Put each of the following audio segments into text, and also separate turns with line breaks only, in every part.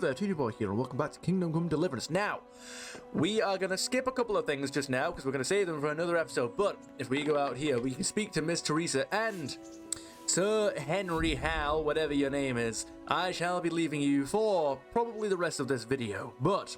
there, TJ Boy here, and welcome back to Kingdom Come Deliverance. Now, we are going to skip a couple of things just now, because we're going to save them for another episode, but if we go out here, we can speak to Miss Theresa and Sir Henry Hal, whatever your name is. I shall be leaving you for probably the rest of this video, but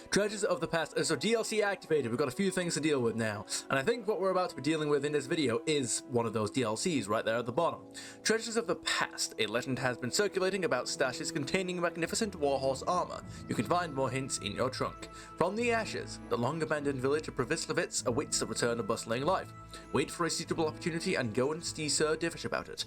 Treasures of the Past, so DLC activated. We've got a few things to deal with now, and I think what we're about to be dealing with in this video is one of those DLCs right there at the bottom. Treasures of the Past, a legend has been circulating about stashes containing magnificent warhorse armor. You can find more hints in your trunk. From the ashes, the long-abandoned village of Provislevitz awaits the return of bustling life. Wait for a suitable opportunity and go and see Sir Divish about it.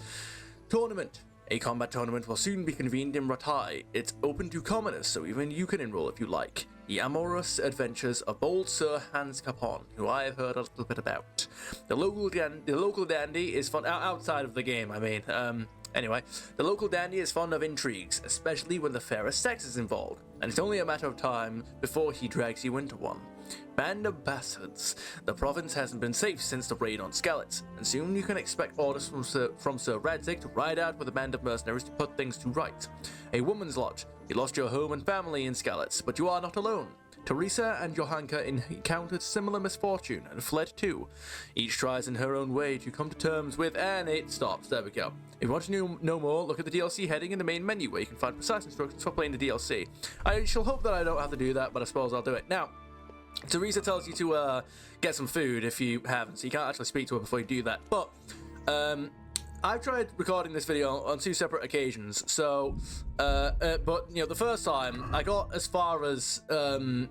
Tournament. A combat tournament will soon be convened in Ratai. It's open to commoners, so even you can enroll if you like. The amorous adventures of bold Sir Hans Capon, who I have heard a little bit about. The local dandy is fun outside of the game. Anyway, the local dandy is fond of intrigues, especially when the fairest sex is involved, and it's only a matter of time before he drags you into one. Band of bastards. The province hasn't been safe since the raid on Skallitz, and soon you can expect orders from Sir Radzig to ride out with a band of mercenaries to put things to right. A woman's lodge. You lost your home and family in Skallitz, but you are not alone. Theresa and Johanka encountered similar misfortune and fled too. Each tries in her own way to come to terms with, and it stops. There we go. If you want to know more, look at the DLC heading in the main menu where you can find precise instructions for playing the DLC. I shall hope that I don't have to do that, but I suppose I'll do it. Now, Theresa tells you to get some food if you haven't, so you can't actually speak to her before you do that. But I've tried recording this video on two separate occasions, so but you know, the first time I got as far as the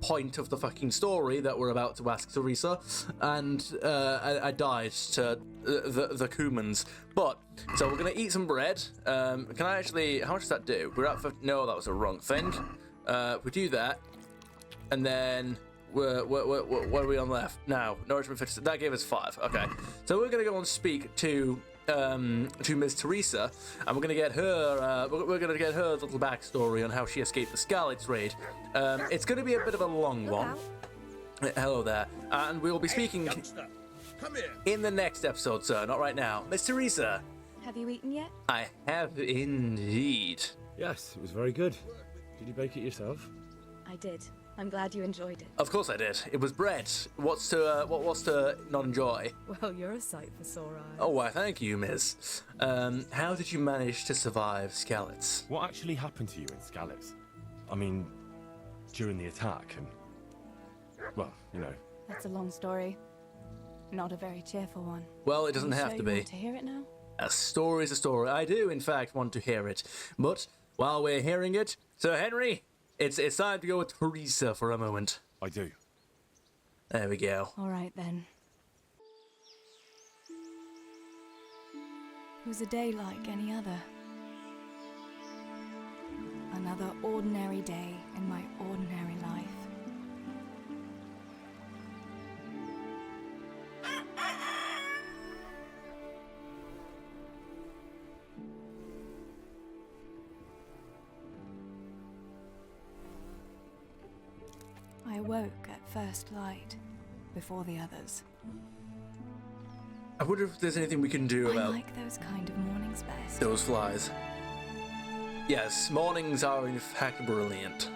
point of the fucking story that we're about to ask Theresa, and I died to the Kumans. But so we're gonna eat some bread. Can I actually? How much does that do? We're at 50. No, that was the wrong thing. We do that. And then, what are we on left? Now, nourishment 50, that gave us 5. Okay. So we're going to go and speak to Miss Theresa, and we're going to get her, we're going to get her little backstory on how she escaped the Skallitz raid. It's going to be a bit of a long one. Hello there. And we'll be speaking
Come here.
In the next episode, sir, not right now. Miss Theresa.
Have you eaten yet?
I have indeed.
Yes, it was very good. Did you bake it yourself?
I did. I'm glad you enjoyed it.
Of course I did. It was bread. What's to not enjoy?
Well, you're a sight for sore eyes.
Oh, why, thank you, miss. How did you manage to survive Skallitz?
What actually happened to you in Skallitz? I mean, during the attack and... well, you know.
That's a long story. Not a very cheerful one.
Well, it doesn't have to be.
You want to hear it now?
A story's a story. I do, in fact, want to hear it. But while we're hearing it, Sir Henry, it's time to go with Theresa for a moment.
I do.
There we go.
All right, then. It was a day like any other. Another ordinary day in my ordinary life. I awoke at first light, before the others.
I wonder if there's anything we can do about
I like those kind of mornings best.
those flies. Yes, mornings are in fact brilliant.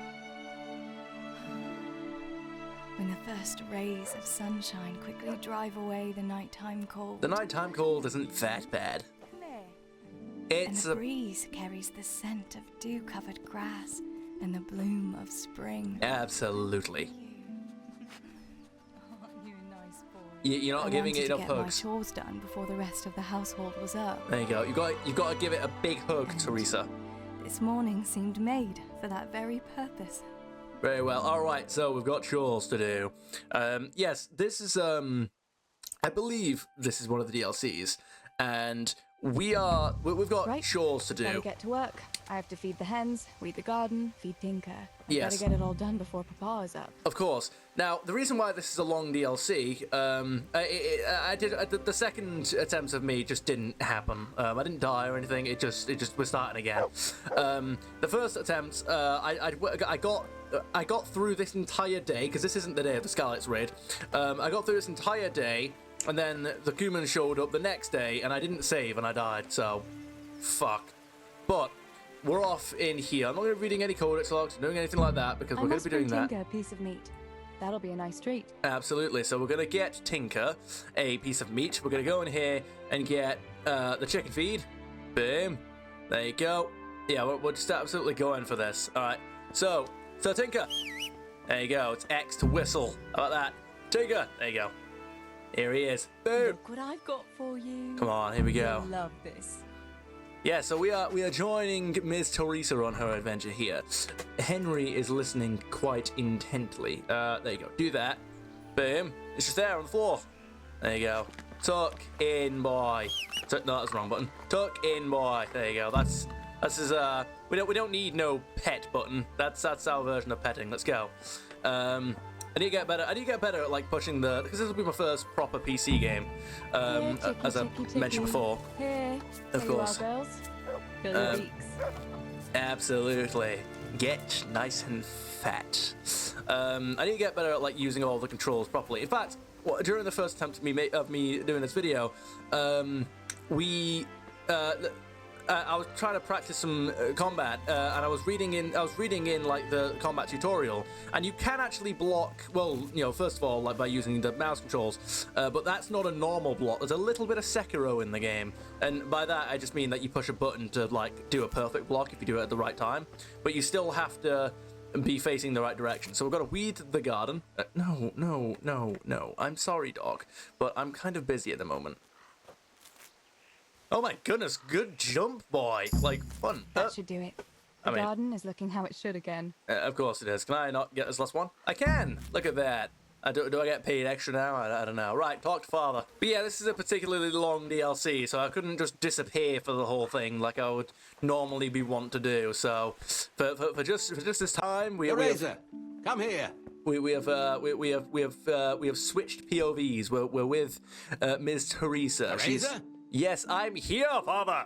When the first rays of sunshine quickly drive away the nighttime cold.
The nighttime cold isn't that bad. It's
And the breeze carries the scent of dew-covered grass and the bloom of spring.
Absolutely.
You nice boy.
You're not giving it enough
I wanted to get
hugs.
my chores done before the rest of the household was up.
There you go. You've got to give it a big hug,
And
Theresa.
This morning seemed made for that very purpose.
Very well. All right. So we've got chores to do. Yes, this is I believe this is one of the DLCs, and we've got
Right.
chores to
Better
do.
get to work. I have to feed the hens, weed the garden, feed Tinker.
Yes.
Better get it all done before Papa is up.
Of course. Now, the reason why this is a long DLC, the second attempt of me just didn't happen. I didn't die or anything. It just we're starting again. The first attempt, I got through this entire day, because this isn't the day of the Skallitz raid. I got through this entire day, and then the Kumans showed up the next day, and I didn't save, and I died. So, fuck. But we're off in here. I'm not going to be reading any codex logs, doing anything like that, because we're going to be doing that.
Tinker a piece of meat. That'll be a nice treat.
Absolutely. So we're going to get Tinker a piece of meat. We're going to go in here and get the chicken feed. Boom. There you go. Yeah, we're just absolutely going for this. All right. So Tinker. There you go. It's X to whistle. How about that? Tinker. There you go. Here he is. Boom.
Look what I've got for you.
Come on. Here we go.
You'll love this.
Yeah, so we are joining Ms. Theresa on her adventure here. Henry is listening quite intently. There you go. Do that. Boom. It's just there on the floor. There you go. Tuck in, boy. No, that's the wrong button. Tuck in, boy. There you go. That's his. We don't need no pet button. That's our version of petting. Let's go. I need to get better. I need to get better at like pushing the, because this will be my first proper PC game, as I mentioned before.
Here,
Of course.
You are, girls. Feel your beaks.
Absolutely. Get nice and fat. I need to get better at like using all the controls properly. In fact, during the first attempt of me doing this video, I was trying to practice some combat, and I was reading in like the combat tutorial, and you can actually block. Well, you know, first of all, like by using the mouse controls, but that's not a normal block. There's a little bit of Sekiro in the game, and by that I just mean that you push a button to like do a perfect block if you do it at the right time, but you still have to be facing the right direction. So we've got to weed the garden. No. I'm sorry, dog, but I'm kind of busy at the moment. Oh my goodness, good jump, boy. Like, fun.
That should do it. The garden is looking how it should again.
Of course it is. Can I not get this last one? I can! Look at that. Do I get paid extra now? I don't know. Right, talk to father. But yeah, this is a particularly long DLC, so I couldn't just disappear for the whole thing like I would normally be wont to do. So, for just this time,
Theresa, come here.
We have switched POVs. We're with Ms. Theresa.
Theresa?
Yes, I'm here, father.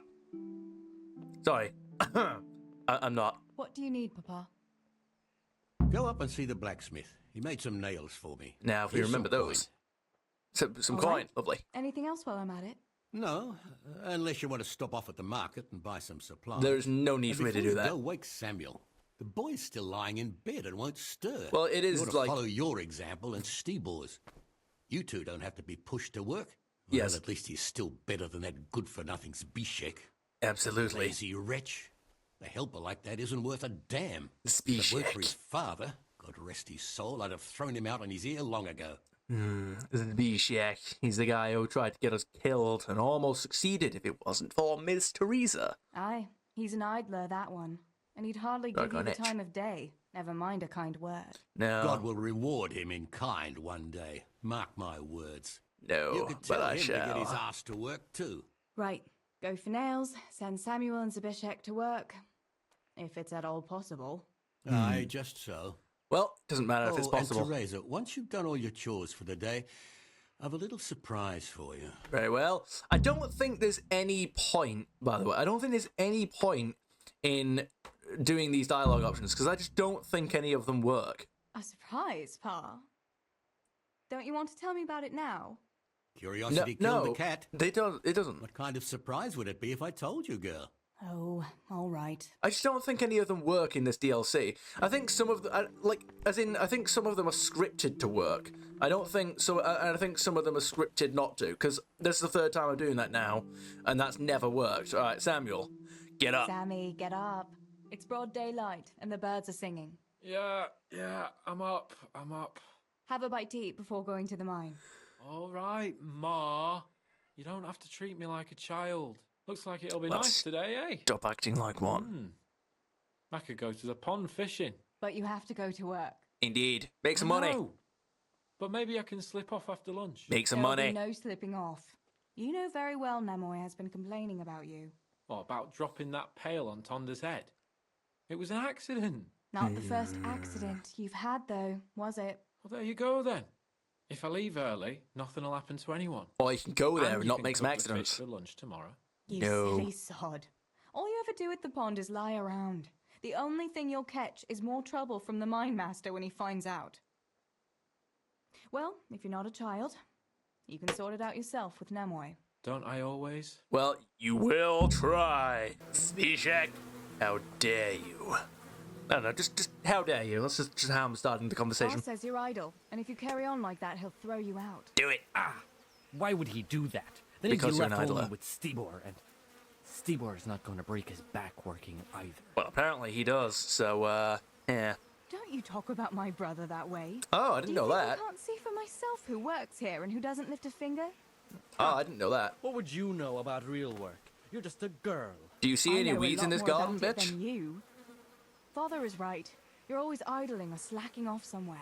Sorry, I'm not.
What do you need, Papa?
Go up and see the blacksmith. He made some nails for me.
Now, if we
Here's
remember
some
those. Some
All
coin,
right.
lovely.
Anything else while I'm at it?
No, unless you want to stop off at the market and buy some supplies.
There's no need
And
for me to
before
do
you
that.
Go wake Samuel. The boy's still lying in bed and won't stir.
Well, it is
you ought to
like-
follow your example and Stebor's. You two don't have to be pushed to work.
Yes.
Well, at least he's still better than that good-for-nothing Zbyszek.
Absolutely.
Lazy wretch. A helper like that isn't worth a damn. If it weren't for his
Zbyszek.
father, God rest his soul, I'd have thrown him out on his ear long ago.
Zbyszek. He's the guy who tried to get us killed and almost succeeded if it wasn't for Ms. Theresa.
Aye, he's an idler, that one. And he'd hardly give you
Doggone
the
it.
time of day. Never mind a kind word.
No,
God will reward him in kind one day. Mark my words. You
no,
could tell
but I
him to get his
shall.
ass to work too.
Right, go for nails, send Samuel and Zbyszek to work. If it's at all possible.
Aye, just so.
Well, doesn't matter if it's possible.
And Theresa, once you've done all your chores for the day, I've a little surprise for you.
Very well. I don't think there's any point, by the way, I don't think there's any point in doing these dialogue options, because I just don't think any of them work.
A surprise, Pa? Don't you want to tell me about it now?
Curiosity
no,
killed the cat.
It doesn't.
What kind of surprise would it be if I told you, girl?
Oh, all right.
I just don't think any of them work in this DLC. I think some of the, I think some of them are scripted to work. I don't think so, and I think some of them are scripted not to, because this is the third time I'm doing that now, and that's never worked. All right, Samuel, get up.
Sammy, get up. It's broad daylight, and the birds are singing.
Yeah, I'm up.
Have a bite to eat before going to the mine.
All right, Ma. You don't have to treat me like a child. Looks like it'll be
Well,
nice today, eh?
Stop acting like one.
I could go to the pond fishing.
But you have to go to work.
Indeed. Make some money.
No. But maybe I can slip off after lunch.
Make some
There'll
money.
be no slipping off. You know very well Nemoy has been complaining about you.
What about dropping that pail on Tonda's head? It was an accident.
Not the first accident you've had, though, was it?
Well, there you go then. If I leave early, nothing will happen to anyone.
Or you can go there and
you
not
can
make some
cook the fish
accidents.
for lunch tomorrow.
You
No.
silly sod. All you ever do at the pond is lie around. The only thing you'll catch is more trouble from the mine master when he finds out. Well, if you're not a child, you can sort it out yourself with Nemoy.
Don't I always?
Well, you will try. Zbyszek. How dare you? I don't know, just how dare you? That's just how I'm starting the conversation.
Boss says you're idle, and if you carry on like that, he'll throw you out.
Do it.
Why would he do that? Then
Because
he'd
you're
be
an
left
idler.
alone with Stibor, and Stibor is not going to break his back working either.
Well, apparently he does, so, yeah.
Don't you talk about my brother that way.
Oh, I
Do
didn't
you
know
think
that.
I can't see for myself who works here and who doesn't lift a finger?
Oh, I didn't know that.
What would you know about real work? You're just a girl.
Do you see
I
any
know a
weeds in
lot
this
more
garden,
about it
bitch?
than you. Father is right. You're always idling or slacking off somewhere.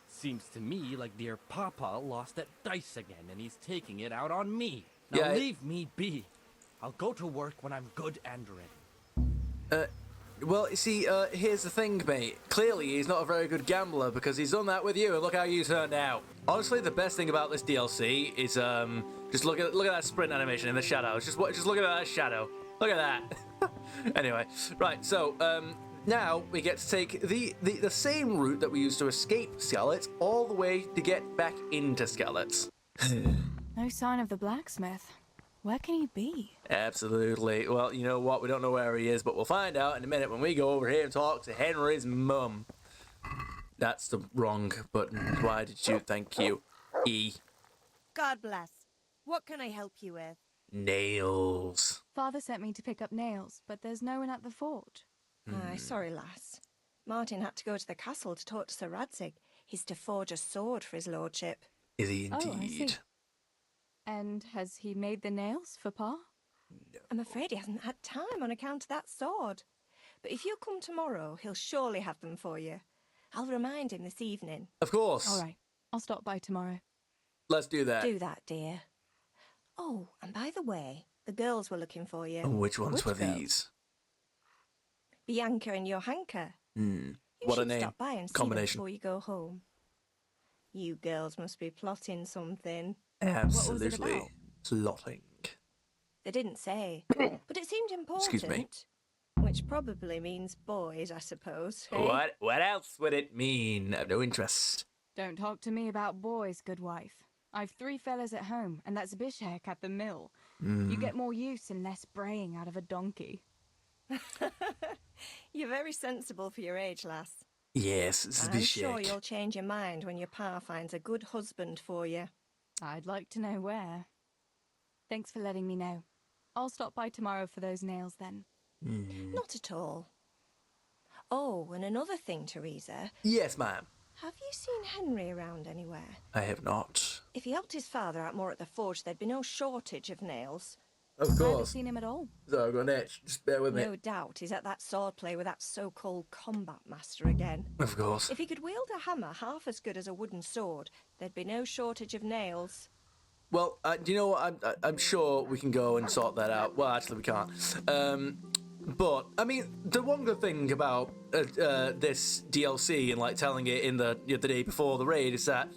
Seems to me like dear Papa lost at dice again, and he's taking it out on me. Now
Yeah,
leave me be. I'll go to work when I'm good and ready.
Well, you see, here's the thing, mate. Clearly, he's not a very good gambler because he's done that with you, and look how you turned out. Honestly, the best thing about this DLC is just look at that sprint animation in the shadows. Just look at that shadow. Look at that. Anyway, right. So now we get to take the same route that we used to escape Skallitz all the way to get back into Skallitz.
No sign of the blacksmith. Where can he be?
Absolutely. Well, you know what? We don't know where he is, but we'll find out in a minute when we go over here and talk to Henry's mum. That's the wrong button. Why did you? Thank you. E.
God bless. What can I help you with?
Nails.
Father sent me to pick up nails, but there's no one at the fort.
Aye, sorry, lass. Martin had to go to the castle to talk to Sir Radzig. He's to forge a sword for his lordship.
Is he
Oh, I
indeed?
see. And has he made the nails for Pa?
I'm afraid he hasn't had time on account of that sword. But if you come tomorrow, he'll surely have them for you. I'll remind him this evening.
Of course.
All right. I'll stop by tomorrow.
Let's do that.
Do that, dear. Oh, and by the way, the girls were looking for you.
Which ones
Which
were
girls?
these?
Bianca and Johanka. You
What a
should
name.
stop by and see them
Combination.
before you go home. You girls must be plotting something.
Absolutely.
about?
Plotting.
They didn't say, but it seemed important.
Excuse me.
Which probably means boys, I suppose. eh?
What else would it mean? I have no interest.
Don't talk to me about boys, good wife. I've 3 fellas at home, and that's Bishek at the mill. You get more use and less braying out of a donkey.
You're very sensible for your age, lass.
Yes, it's a
I'm
bit
sure
shake.
you'll change your mind when your pa finds a good husband for you.
I'd like to know where. Thanks for letting me know. I'll stop by tomorrow for those nails then.
Not at all. Oh, and another thing, Theresa.
Yes, ma'am.
Have you seen Henry around anywhere?
I have not.
If he helped his father out more at the forge, there'd be no shortage of nails.
Of
I haven't
course.
seen him at all.
So, go on, Itch. Just bear with me.
No doubt he's at that swordplay with that so-called combat master again.
Of course.
If he could wield a hammer half as good as a wooden sword, there'd be no shortage of nails.
Well, do you know what? I'm sure we can go and sort that out. Well, actually, we can't. But I mean, the one good thing about this DLC and like telling it in the day before the raid is that,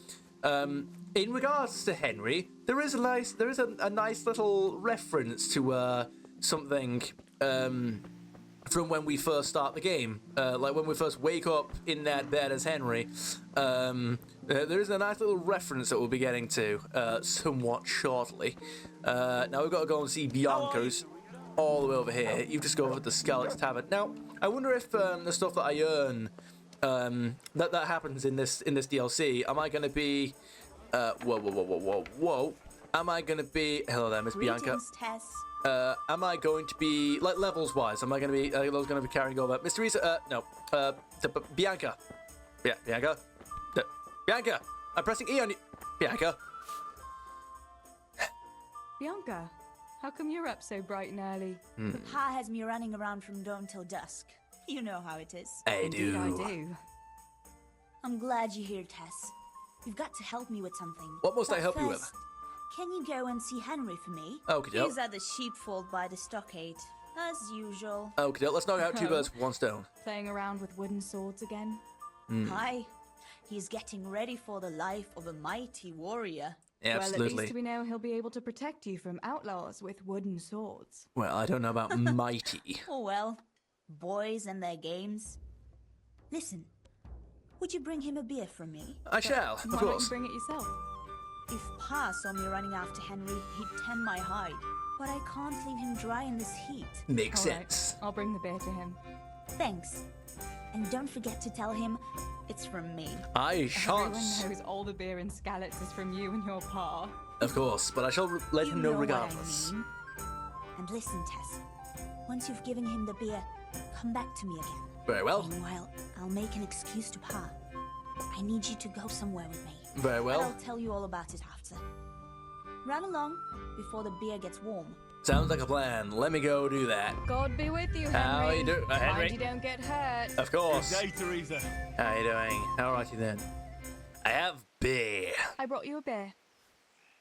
in regards to Henry, there is a nice little reference to something from when we first start the game, like when we first wake up in that bed as Henry. There is a nice little reference that we'll be getting to somewhat shortly. Now we've got to go and see Bianca, who's all the way over here. You just go over to the Skallitz Tavern. Now, I wonder if the stuff that I earn, that happens in this DLC, am I going to be... whoa. Am I going to be... Hello there, Miss Bianca.
Greetings, Tess.
Am I going to be, like, levels-wise, am I going to be, are those going to be carrying over? Miss Theresa, no. Bianca. Yeah, Bianca. Bianca! I'm pressing E on you. Bianca.
Bianca, how come you're up so bright and early?
Pa has me running around from dawn till dusk. You know how it is.
I
Indeed I
do.
do.
I'm glad you're here, Tess. You've got to help me with something.
What must I
But
help you with?
first, can you go and see Henry for me?
Okey-doke.
He's at the sheepfold by the stockade, as usual.
Okay, let's knock out 2 birds with 1 stone.
Playing around with wooden swords again?
Hi. He's getting ready for the life of a mighty warrior.
Well, at
Absolutely.
least we know he'll be able to protect you from outlaws with wooden swords.
Well, I don't know about mighty.
Oh well, boys and their games. Listen, would you bring him a beer from me?
I shall, of
Why don't you
course.
bring it yourself?
If Pa saw me running after Henry, he'd tend my hide. but I can't leave him dry in this heat.
Makes
All right,
sense.
I'll bring the beer to him.
Thanks. And don't forget to tell him it's from me.
I
Everyone
shan't,
knows all the beer in Skallitz is from you and your pa.
of course, but I shall let
You
him know
what I
regardless.
mean. And listen, Tess. Once you've given him the beer, come back to me again.
Very well.
Meanwhile, I'll make an excuse to Pa. I need you to go somewhere with me.
Very
And
well.
I'll tell you all about it after. Run along before the beer gets warm.
Sounds like a plan. Let me go do that.
God be with you, Henry.
How you do- Henry?
Mind you don't get hurt.
Of course.
Good day, Theresa.
How you doing? All righty then. I have beer,
I brought you a beer.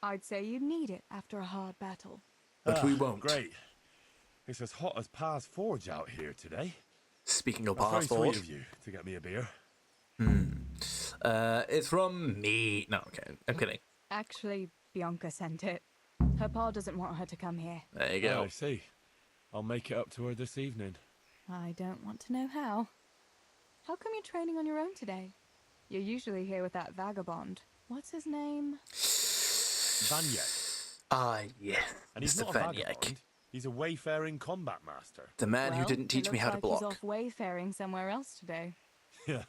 I'd say you need it after a hard battle.
but we won't.
Great. It's as hot as Pa's Forge out here today.
Speaking of
That's very
passport,
sweet of you to get me a beer.
it's from me. No, okay, I'm kidding.
Actually, Bianca sent it. Her pa doesn't want her to come here.
There you
Oh,
go.
I see. I'll make it up to her this evening.
I don't want to know how. How come you're training on your own today? You're usually here with that vagabond. What's his name?
Vanyek.
Ah, yeah.
And he's
Mr.
not a
Vanyek.
vagabond. He's a wayfaring combat master.
The man who
Well,
didn't teach
it
me how to
looks like
block.
He's off wayfaring somewhere else today.
Yeah.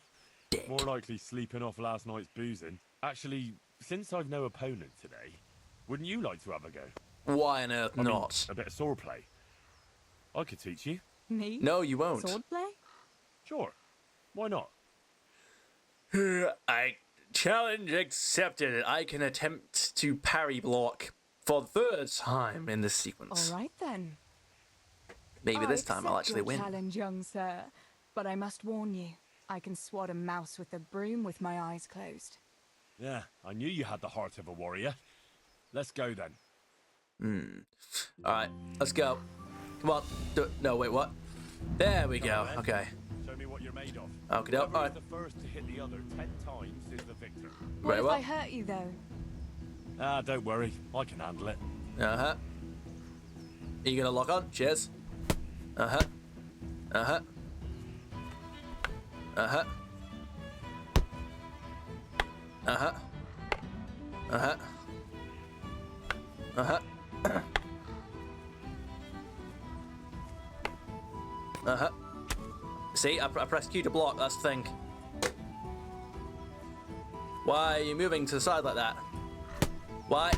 Dick.
More likely sleeping off last night's boozing. Actually, since I've no opponent today, wouldn't you like to have a go?
Why on earth
I mean,
not?
a bit of swordplay. I could teach you.
Me?
No, you won't.
Swordplay?
Sure. Why not?
I challenge accepted. I can attempt to parry block for the third time in this sequence.
All right then.
Maybe
I
this time I'll
accept
actually
your
win.
challenge, young sir. But I must warn you, I can swat a mouse with a broom with my eyes closed.
Yeah, I knew you had the heart of a warrior. Let's go then.
All right, let's go. Come on. No, wait, what? There we go.
then.
Okay.
Show me what you're made of.
Okay, all
Whoever
right.
is the first to hit the other 10 times is the victor.
What
Very
if
well.
I hurt you though?
Ah, don't worry. I can handle it.
Uh-huh. Are you gonna lock on? Cheers. Uh-huh. Uh-huh. Uh-huh. Uh-huh. Uh-huh. Uh-huh. Uh-huh. See, I pressed Q to block, that's the thing. Why are you moving to the side like that? Why?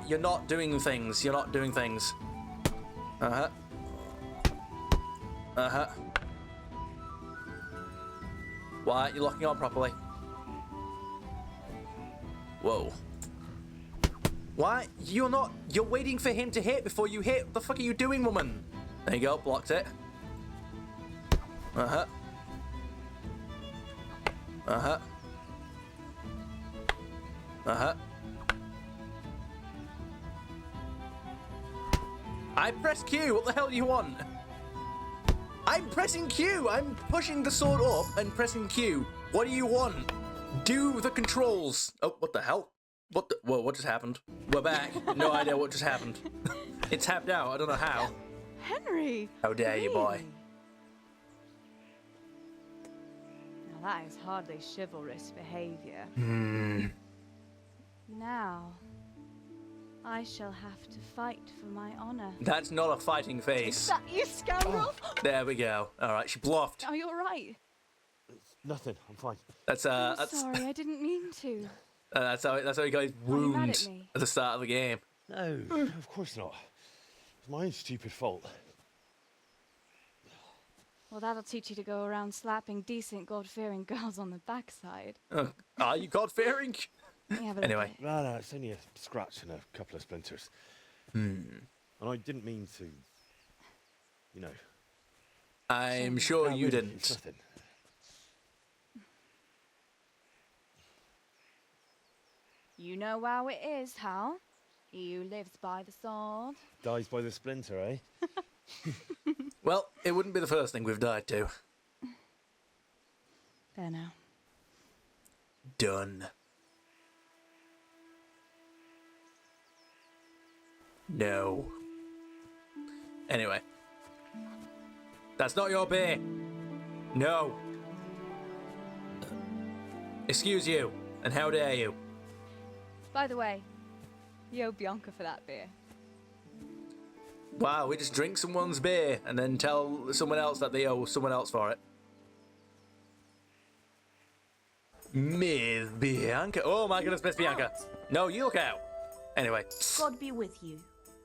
You're not doing things. You're not doing things. Uh-huh. Uh-huh. Why? You're locking on properly. Whoa. Why? You're not... You're waiting for him to hit before you hit. What the fuck are you doing, woman? There you go. Blocked it. Uh-huh. Uh-huh. Uh-huh. I pressed Q. What the hell do you want? I'm pressing Q. I'm pushing the sword up and pressing Q. What do you want? Do the controls. Oh, what the hell? What the... Whoa, what just happened? We're back. No idea what just happened. It tapped out. I don't know how.
Henry!
How dare you, boy.
Really? Now that is hardly chivalrous behavior. Now, I shall have to fight for my honor.
That's not a fighting face.
Is that you, scoundrel?
There we go. All right, she bluffed.
Are you alright?
Nothing. I'm fine.
That's
I'm sorry, I didn't mean to.
that's how he got his
Are you mad
wound
at me?
at the start of the game.
No, of course not. It's my own stupid fault.
Well, that'll teach you to go around slapping decent, God-fearing girls on the backside.
Are you God-fearing?
Let me have a look
Anyway.
at it.
No, it's only a scratch and a couple of splinters. And I didn't mean to, you know.
I'm sure you
It's
didn't.
nothing.
You know how it is, Hal. He who lives by the sword.
Dies by the splinter, eh?
Well, it wouldn't be the first thing we've died to.
There now.
Done. No. Anyway. That's not your beer. No. Excuse you. And how dare you?
By the way, you owe Bianca for that beer.
Wow, we just drink someone's beer and then tell someone else that they owe someone else for it. Miss Bianca. Oh my goodness, Miss Bianca. No, you look out. Anyway.
God be with you.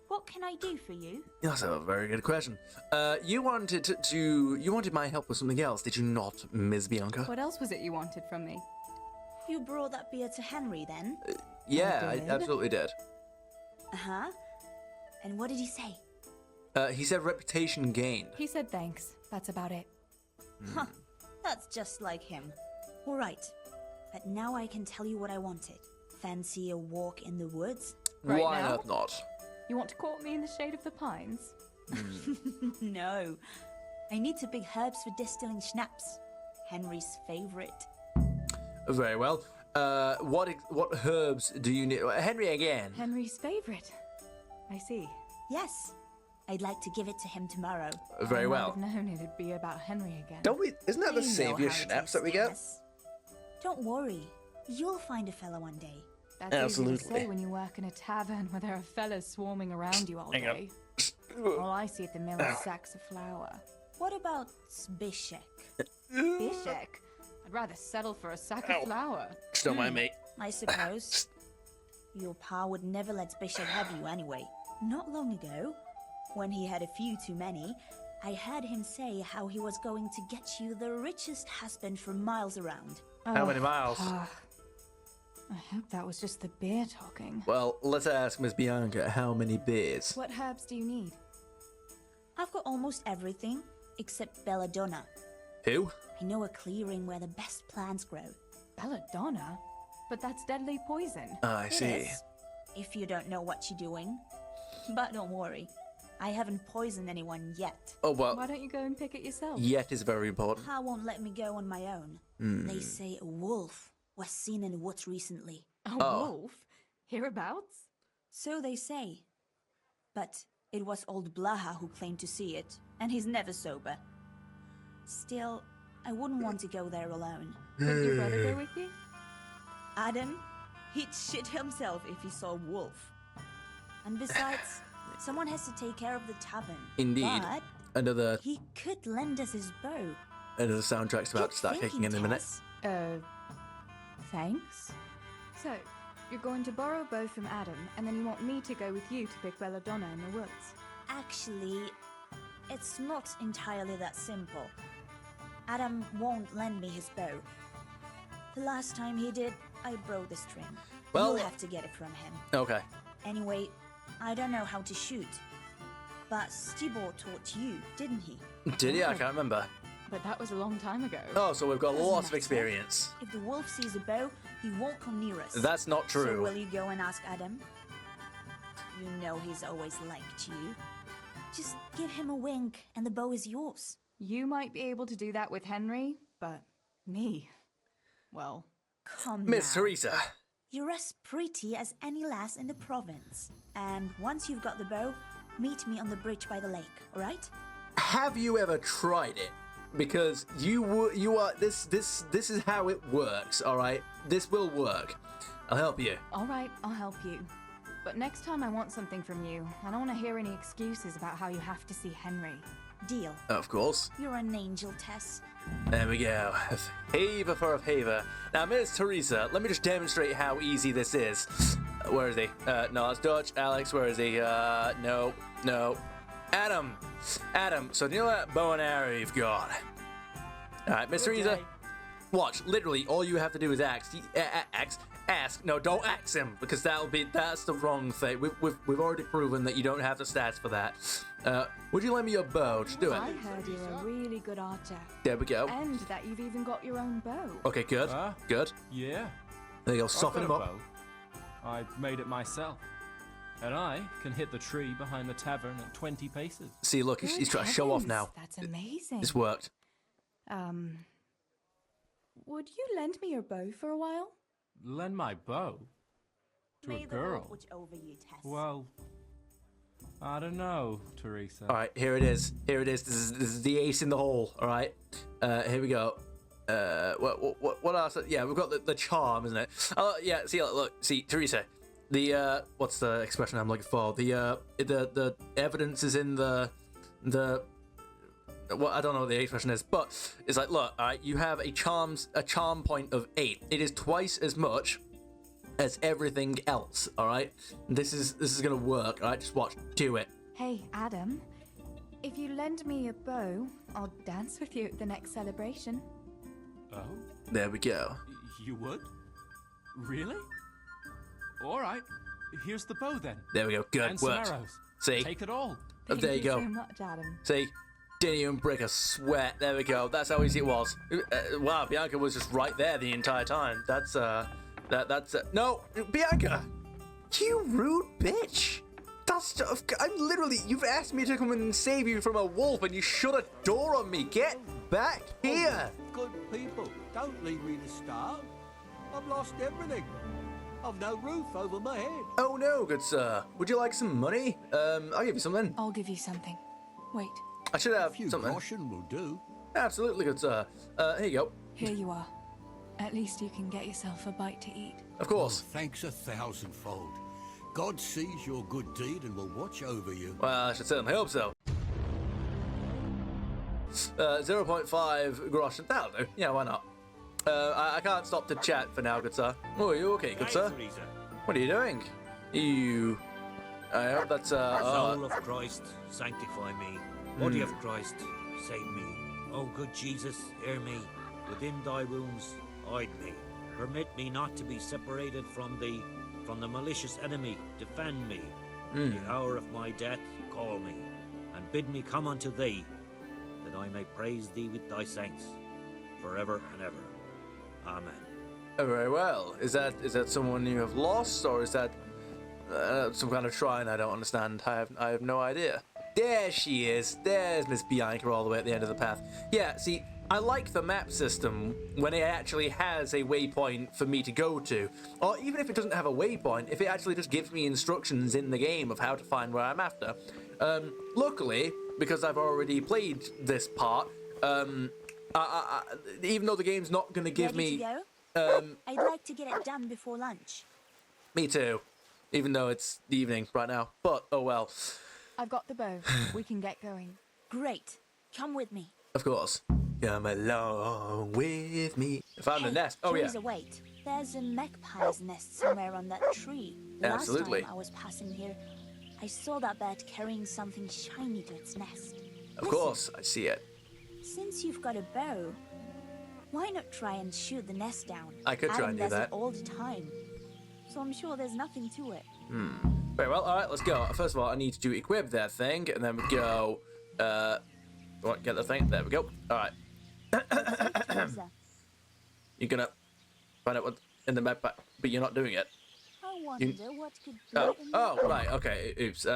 What can I do for you?
That's a very good question. You wanted my help with something else, did you not, Miss Bianca?
What else was it you wanted from me?
You brought that beer to Henry then?
Yeah, I
did?
absolutely did.
Uh-huh. And what did he say?
He said reputation gained.
He said thanks. That's about it.
Huh. That's just like him. All right. But now I can tell you what I wanted. Fancy a walk in the woods?
Right
Why
now?
not?
You want to court me in the shade of the pines?
No. I need to pick herbs for distilling schnapps. Henry's favorite.
Very well. What herbs do you need? Henry again.
Henry's favorite. I see.
Yes. I'd like to give it to him tomorrow.
Very
I
well.
might have known it'd be about Henry again.
Don't we? Isn't that the
You know
savior
how it
schnapps
is,
that we get?
Dennis. Don't worry. You'll find a fella one day.
That's easy to
Absolutely.
say when you work in a tavern where there are fellas swarming around you all
Hang on.
day. All I see at the mill is sacks of flour.
What about Zbyszek?
Bishek? I'd rather settle for a sack of flour.
Just don't mind me.
I suppose. Your pa would never let Zbyszek have you anyway. Not long ago, when he had a few too many, I heard him say how he was going to get you the richest husband for miles around.
How many miles?
I hope that was just the beer talking.
Well, let's ask Miss Bianca how many beers.
What herbs do you need?
I've got almost everything except belladonna.
Who?
I know a clearing where the best plants grow.
Belladonna? But that's deadly poison.
I
It
see.
is, if you don't know what you're doing. But don't worry, I haven't poisoned anyone yet.
Oh well.
Why don't you go and pick it yourself?
Yet is very important.
Pa won't let me go on my own. They say a wolf was seen in the woods recently.
A
Oh.
wolf? Hereabouts?
So they say. But it was old Blaha who claimed to see it, and he's never sober. Still, I wouldn't want to go there alone.
Couldn't your brother go with you?
Adam, he'd shit himself if he saw a wolf. And besides, someone has to take care of the tavern.
Indeed.
But
Another
he could lend us his bow.
soundtrack's about
Keep
to start kicking
thinking,
in a minute.
Tess.
Thanks. So, you're going to borrow a bow from Adam, and then you want me to go with you to pick belladonna in the woods.
Actually, it's not entirely that simple. Adam won't lend me his bow. The last time he did, I broke the string.
Well-
You'll have to get it from him.
Okay.
Anyway, I don't know how to shoot. But Stibor taught you, didn't he?
Did he? I can't remember.
But that was a long time ago.
Oh, so we've got
Doesn't
lots of
matter.
experience.
If the wolf sees a bow, he won't come near us.
That's not
So
true.
will you go and ask Adam? You know he's always liked you. Just give him a wink and the bow is yours.
You might be able to do that with Henry, but me? Well,
Come
Miss
now.
Theresa.
You're as pretty as any lass in the province. And once you've got the bow, meet me on the bridge by the lake, alright?
Have you ever tried it? Because you are this is how it works, all right? This will work. I'll help you.
all right, I'll help you. But next time I want something from you, I don't want to hear any excuses about how you have to see Henry.
Deal.
Of course.
You're an angel, Tess.
There we go. Favor for a favor. Now, Miss Theresa, let me just demonstrate how easy this is. Where is he? No, that's Dutch. Alex, where is he? No. Adam. So do you know that bow and arrow you've got? All right, Miss Theresa. Watch. Literally, all you have to do is ask. Ask. No, don't ask him because that's the wrong thing. We've already proven that you don't have the stats for that. Would you lend me your bow? Just do it.
I heard you're a really good archer.
There we go.
And that you've even got your own bow.
Okay, good.
Huh?
Good.
Yeah.
There you go.
I've
Soften him
got a
up.
bow. I made it myself. And I can hit the tree behind the tavern at 20 paces.
See, look, he's
Good
trying to show off
heavens,
now.
That's amazing.
It's worked.
Would you lend me your bow for a while?
Lend my bow? To
May
a
the Lord
girl?
watch over you, Tess.
Well, I don't know, Teresa.
All right, here it is. This is the ace in the hole. All right. Here we go. What else? Yeah, we've got the charm, isn't it? Oh, yeah. See, look. See, Teresa. the what's the expression I'm looking for? The evidence is in the well, I don't know what the expression is, but it's like, look, all right, you have a charm point of 8. It is twice as much as everything else. All right, this is gonna work. All right, just watch, do it.
Hey, Adam. If you lend me a bow, I'll dance with you at the next celebration.
Oh?
There we go.
You would? Really? All right. Here's the bow then.
There we go. Good
And
work.
some arrows.
See,
Take it all.
Thank
there you go.
so much, Adam.
See, didn't even break a sweat. There we go. That's how easy it was. Wow, Bianca was just right there the entire time. That's no, Bianca, you rude bitch. I'm literally. You've asked me to come and save you from a wolf, and you shut a door on me. Get back here.
Good people, don't leave me to starve. I've lost everything. I've no roof over my head.
Oh no, good sir. Would you like some money? I'll give you something.
I'll give you something. Wait,
I should
A
have
few
something.
groschen will do.
Absolutely, good sir. Here you go.
here you are. At least you can get yourself a bite to eat.
Of course.
Thanks 1,000-fold. God sees your good deed and will watch over you.
Well, I should certainly hope so. 0.5 groschen. That'll do. Yeah, why not? I can't stop to chat for now, good sir. Oh, are you okay, good sir?
Theresa.
What are you doing? I hope that's
Soul of Christ, sanctify me. Body of Christ, save me. Oh, good Jesus, hear me. Within thy wounds, hide me. Permit me not to be separated from the malicious enemy. Defend me. In the hour of my death, call me, and bid me come unto thee, that I may praise thee with thy saints, forever and ever. Amen.
very well. Is that someone you have lost, or is that some kind of shrine I don't understand? I have no idea. There she is. There's Miss Bianca all the way at the end of the path. Yeah, see, I like the map system when it actually has a waypoint for me to go to. Or even if it doesn't have a waypoint, if it actually just gives me instructions in the game of how to find where I'm after. Luckily, because I've already played this part, even though the game's not going to give
Ready
me...
to go? I'd like to get it done before lunch.
Me too. Even though it's the evening right now. But, oh well.
I've got the bow. We can get going.
Great. Come with me.
Of course. Come along with me. I found a nest. Oh, yeah.
Teresa, wait. There's a magpie's nest somewhere on that tree.
Absolutely.
Last time I was passing here, I saw that bird carrying something shiny to its nest.
Of course, I see it.
Since you've got a bow, why not try and shoot the nest down?
I could try
Adam
and do
does
that.
it all the time. So I'm sure there's nothing to it.
Very well. All right, let's go. First of all, I need to equip that thing, and then we go. What? Get the thing. There we go. All right.
Teresa,
You're gonna find out what's in the backpack, but you're not doing it.
I wonder what could be
Oh.
in
Oh,
there.
right. Okay. Oops.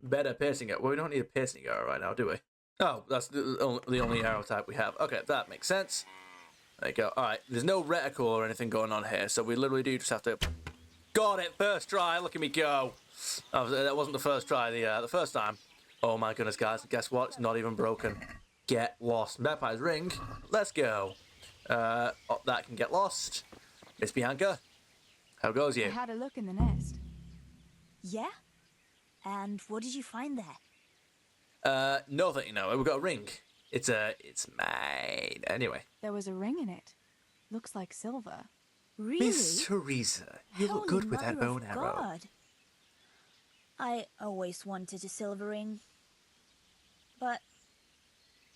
Better piercing it. Well, we don't need a piercing arrow right now, do we? Oh, that's the only arrow type we have. Okay, that makes sense. There you go. All right. There's no reticle or anything going on here, so we literally do just have to. Got it. First try. Look at me go. Oh, that wasn't the first try. The first time. Oh my goodness, guys. Guess what? It's not even broken. Get lost. Vampires ring. Let's go. Oh, that can get lost. Miss Bianca, how goes
I
you?
had a look in the nest.
Yeah? And what did you find there?
Nothing. You know, we've got a ring. It's mine. Anyway.
There was a ring in it. Looks like silver.
Really?
Miss Theresa, you look
Holy
good with that
Mother
bow
of
and arrow.
God. I always wanted a silver ring. But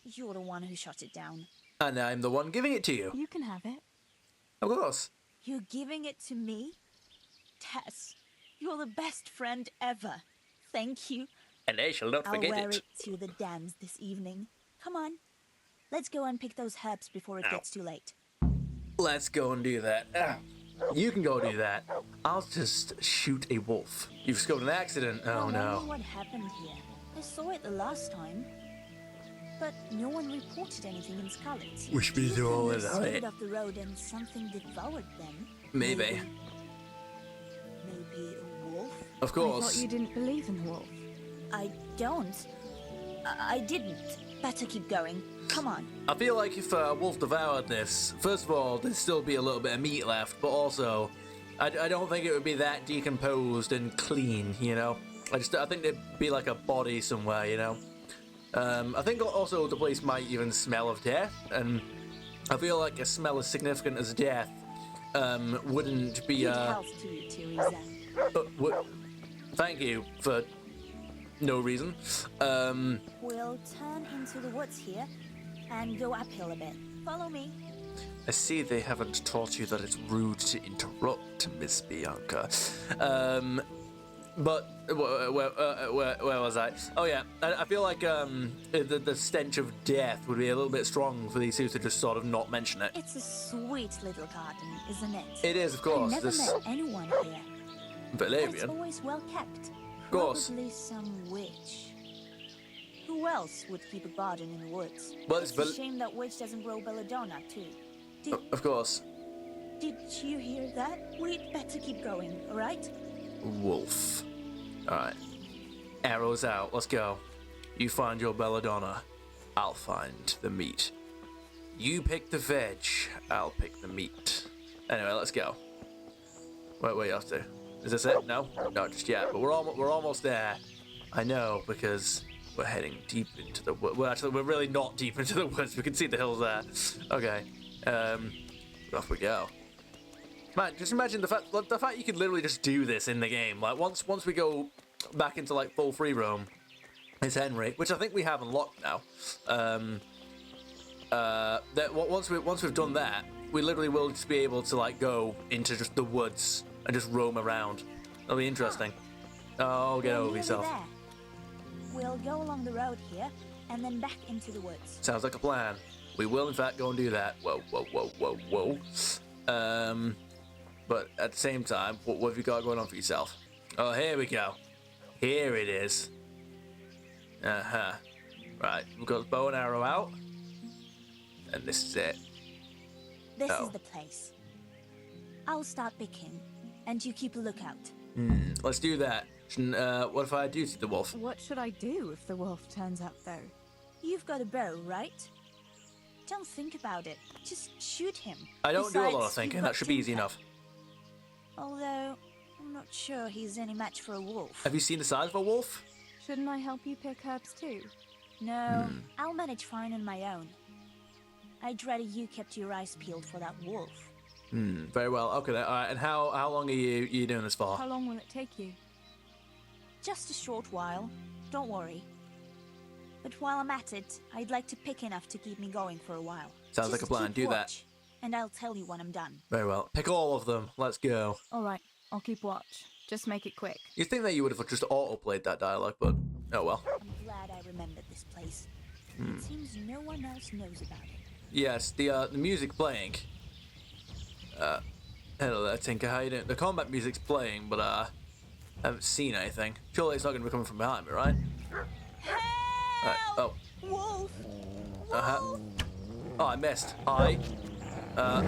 you're the one who shot it down.
And I'm the one giving it to you.
You can have it.
Of course.
You're giving it to me? Tess, you're the best friend ever. Thank you.
And I shall not
I'll
forget
wear
it.
it to the dance this evening. Come on. Let's go and pick those herbs before it gets too late.
Let's go and do that. You can go do that. I'll just shoot a wolf. You've discovered an accident. Oh
I wonder
no.
what happened here. I saw it the last time. But no one reported anything in Skallitz.
Wish me
Do you
to all
think they
of it.
strayed off the road and something devoured them?
Maybe.
Maybe a wolf?
Of
I
course.
thought you didn't believe in wolf.
I don't. I didn't. Better keep going. Come on.
I feel like if a wolf devoured this, first of all, there'd still be a little bit of meat left, but also, I don't think it would be that decomposed and clean, you know. I think there'd be like a body somewhere, you know. I think also the place might even smell of death, and I feel like a smell as significant as death wouldn't be.
Good health to you, Theresa.
Thank you for no reason.
We'll turn into the woods here and go uphill a bit. Follow me.
I see they haven't taught you that it's rude to interrupt, Miss Bianca. But where was I? Oh yeah, I feel like the stench of death would be a little bit strong for these two to just sort of not mention it.
It's a sweet little garden, isn't it?
It is, of course.
I never met anyone here. But it's
Valerian.
always well kept.
Of course.
Probably some witch. Who else would keep a garden in the woods?
Well,
it's a shame that witch doesn't grow belladonna too.
Of course.
Did you hear that? We'd better keep going, alright?
Wolf. Alright. Arrows out. Let's go. You find your belladonna. I'll find the meat. You pick the veg. I'll pick the meat. Anyway, let's go. Where are you off to? Is this it? No? Not just yet. But we're almost there. I know, because we're heading deep into the woods. Well, actually, we're really not deep into the woods. We can see the hills there. Okay. Off we go. Man, just imagine the fact you could literally just do this in the game. Like once we go back into like full free roam, it's Henry, which I think we have unlocked now. Once we've done that, we literally will just be able to like go into just the woods and just roam around. That'll be interesting. Oh, get over yourself.
There. We'll go along the road here and then back into the woods.
Sounds like a plan. We will in fact go and do that. Whoa. But at the same time, what have you got going on for yourself? Oh, here we go. Here it is. Right, we've got the bow and arrow out. And this is it.
This is the place. I'll start picking, and you keep a lookout.
Let's do that. What if I do see the wolf?
What should I do if the wolf turns up, though?
You've got a bow, right? Don't think about it. Just shoot him.
I don't do a lot of
Besides,
thinking.
you've
That
got
should be easy
Tinker.
enough.
Although, I'm not sure he's any match for a wolf.
Have you seen the size of a wolf?
Shouldn't I help you pick herbs too?
No, I'll manage fine on my own. I'd rather you kept your eyes peeled for that wolf.
Very well. Okay, then. All right. And how long are you doing this for?
How long will it take you?
Just a short while. Don't worry. But while I'm at it, I'd like to pick enough to keep me going for a while.
Sounds like
Just
a plan.
keep
Do that.
watch, and I'll tell you when I'm done.
Very well. Pick all of them. Let's go.
All right, I'll keep watch. Just make it quick.
You'd think that you would have just auto-played that dialogue, but oh well.
I'm glad I remembered this place. It seems no one else knows about it.
Yes, the music playing. Hello there, Tinker. How you doing? The combat music's playing, but I haven't seen anything. Surely it's not going to be coming from behind me, right? Right. Oh.
Wolf!
Oh, I missed. Hi. Oh,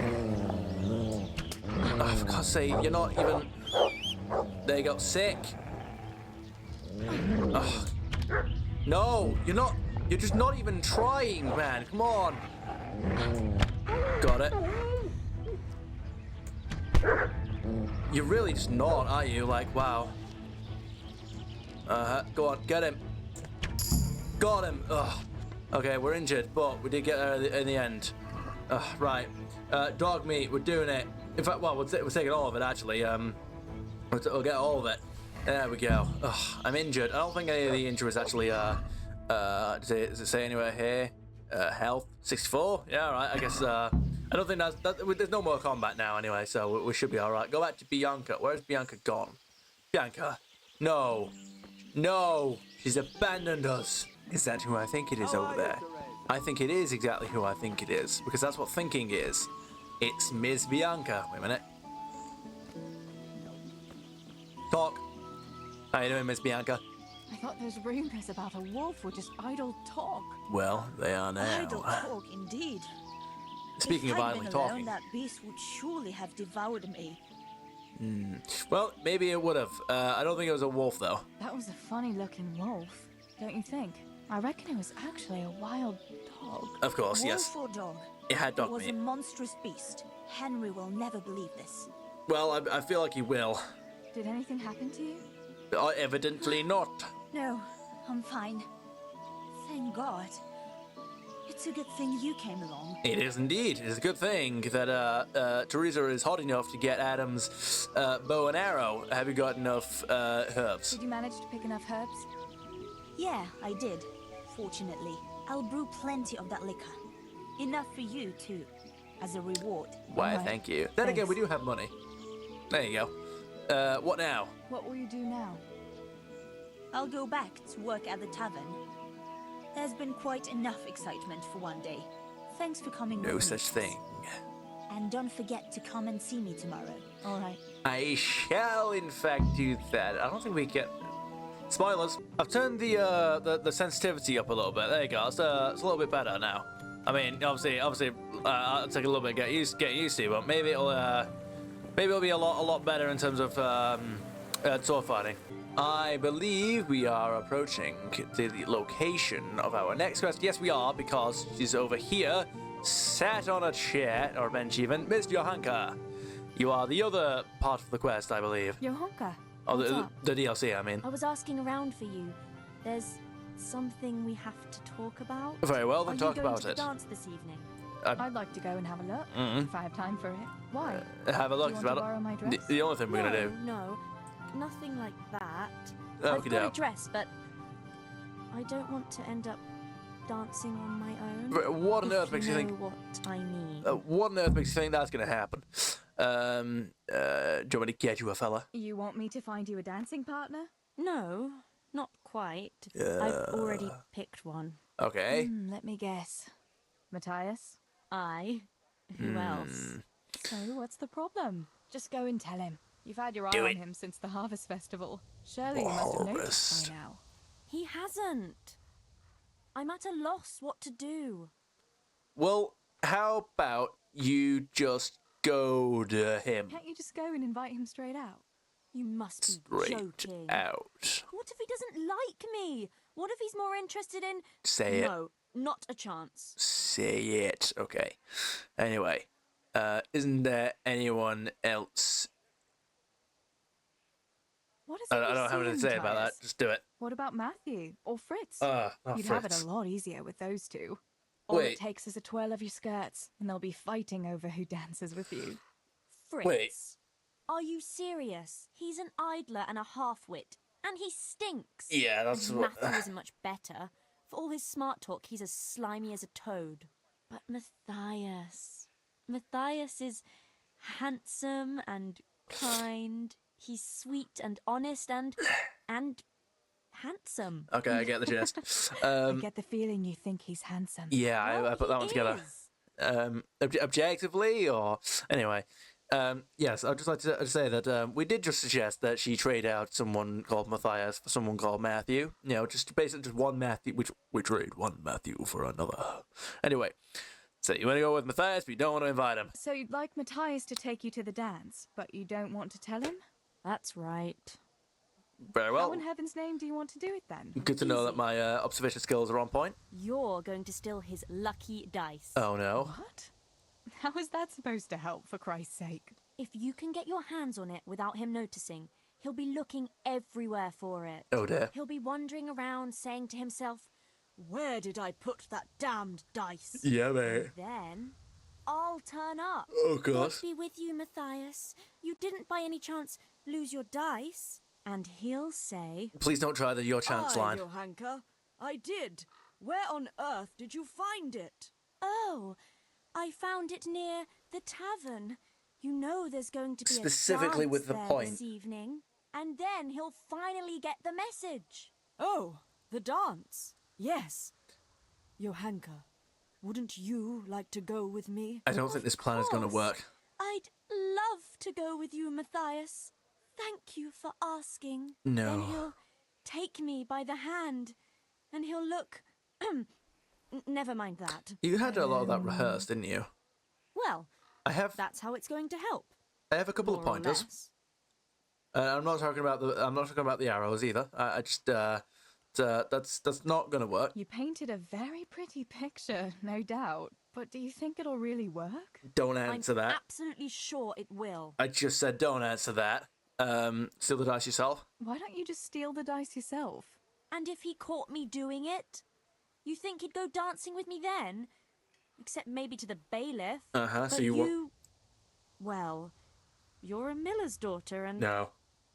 for God's sake, you're not even. There you go. Sick. Oh. No, you're not. You're just not even trying, man. Come on. Got it. You're really just not, are you? Like, wow. Go on, get him. Got him. Ugh. Okay, we're injured, but we did get there in the end. Right. Dog meat, we're doing it. In fact, well, we're taking all of it, actually. We'll get all of it. There we go. Ugh, I'm injured. I don't think any of the injuries actually, does it say anywhere here? Health 64? Yeah, alright, I guess, I don't think there's no more combat now anyway, so we should be alright. Go back to Bianca. Where's Bianca gone? Bianca. No. No. She's abandoned us. Is that who I think it is over there? I think it is exactly who I think it is, because that's what thinking is. It's Ms. Bianca. Wait a minute. Talk. How you doing, Miss Bianca?
I thought those rumors about a wolf were just idle talk.
Well, they are now.
Idle talk, indeed.
Speaking of
if I'd
idly
been
talking.
alone, that beast would surely have devoured me.
Well, maybe it would have. I don't think it was a wolf, though.
That was a funny-looking wolf, don't you think? I reckon it was actually a wild dog.
Of course,
Wolf
yes.
or dog?
It had
It
dog
was
meat.
a monstrous beast. Henry will never believe this.
Well, I feel like he will.
Did anything happen to you?
Evidently not.
No, I'm fine. Thank God. It's a good thing you came along.
It is indeed. It's a good thing that Theresa is hot enough to get Adam's bow and arrow. Have you got enough herbs?
Did you manage to pick enough herbs?
Yeah, I did. Fortunately, I'll brew plenty of that liquor. Enough for you, too, as a reward.
Why,
Alright.
thank you. Then again, we
Thanks.
do have money. There you go. What now?
What will you do now?
I'll go back to work at the tavern. There's been quite enough excitement for one day. Thanks for coming
No
with me.
such thing.
And don't forget to come and see me tomorrow, alright?
I shall, in fact, do that. I don't think we get... Spoilers. I've turned the sensitivity up a little bit. There you go. It's a little bit better now. I mean, obviously, it'll take a little bit getting used to, but maybe it'll be a lot better in terms of sword fighting. I believe we are approaching the location of our next quest. Yes, we are, because she's over here, sat on a chair, or bench even. Miss Johanka, you are the other part of the quest, I believe.
Johanka.
Oh,
What's up?
the DLC, I mean.
I was asking around for you. There's something we have to talk about.
Very well, then
Are
talk
you going
about
to the
it.
dance this evening?
I'd like to go and have a look, if I have time for it. Why?
Have a look.
Do you
it's
want to
about
borrow my dress?
the only thing we're
no,
gonna do.
No, nothing like that.
Okey
I've got
doke.
a dress, but I don't want to end up dancing on my own.
What on
if
earth makes you
know
think?
what I mean?
What on earth makes you think that's gonna happen? Do you want me to get you a fella?
You want me to find you a dancing partner?
No, not quite. I've already picked one.
Okay.
Let me guess. Matthias?
I. Who else?
So, what's the problem? Just go and tell him. You've had your eye
Do
on
it.
him since the Harvest Festival. Surely you must have noticed
Harvest.
by now.
He hasn't. I'm at a loss what to do.
Well, how about you just go to him
Can't you just go and invite him straight out?
You must be
straight
joking.
out?
What if he doesn't like me? What if he's more interested in...
Say it.
No, not a chance.
Say it. Okay. Anyway, isn't there anyone else?
What is
I
it
don't
you
have anything to
see,
say about that.
Matthias?
Just do it.
What about Matthew or Fritz?
Not
You'd have it
Fritz.
a lot easier with those two. All
Wait.
it takes is a twirl of your skirts, and they'll be fighting over who dances with you.
Fritz.
Wait.
Are you serious? He's an idler and a half-wit. And he stinks.
Yeah, that's
And
what.
Matthew isn't much better. For all his smart talk, he's as slimy as a toad. But Matthias... Matthias is handsome and kind. He's sweet and honest and handsome.
Okay, I get the gist.
I get the feeling you think he's handsome.
Yeah, I put that one
He
together.
is.
Objectively, or anyway. Yes, I'd just like to say that we did just suggest that she trade out someone called Matthias for someone called Matthew. You know, just basically just one Matthew, which we trade one Matthew for another. Anyway, so you want to go with Matthias, but you don't want to invite him.
So you'd like Matthias to take you to the dance, but you don't want to tell him?
That's right.
Very well.
How in heaven's name do you want to do it then?
Good to know
Easy.
that my observation skills are on point.
You're going to steal his lucky dice.
Oh no.
What? How is that supposed to help, for Christ's sake?
If you can get your hands on it without him noticing, he'll be looking everywhere for it.
Oh dear.
He'll be wandering around saying to himself, "Where did I put that damned dice?"
Yeah, mate.
Then I'll turn up.
Oh
God
god.
be with you, Matthias. You didn't by any chance lose your dice? And he'll say,
Please don't try the your chance line.
Johanka, I did. Where on earth did you find it?
"Oh, I found it near the tavern. You know there's going to be
Specifically
a dance
with the
there
point.
this evening." And then he'll finally get the message.
Oh, the dance. Yes. Johanka, wouldn't you like to go with me?
I don't think this plan is going to
course.
work.
I'd love to go with you, Matthias. Thank you for asking.
No.
Then he'll take me by the hand, and he'll look... Never mind that.
You had a lot of that rehearsed, didn't you?
Well,
I have
that's how it's going to help.
I have a couple of
more or
pointers.
less.
I'm not talking about the arrows either. I just that's not gonna work.
You painted a very pretty picture, no doubt. But do you think it'll really work?
Don't answer
I'm
that.
absolutely sure it will.
I just said don't answer that. Steal the dice yourself.
Why don't you just steal the dice yourself?
And if he caught me doing it? You think he'd go dancing with me then? Except maybe to the bailiff.
Uh-huh, so
But
you
well, you're a miller's daughter and...
No.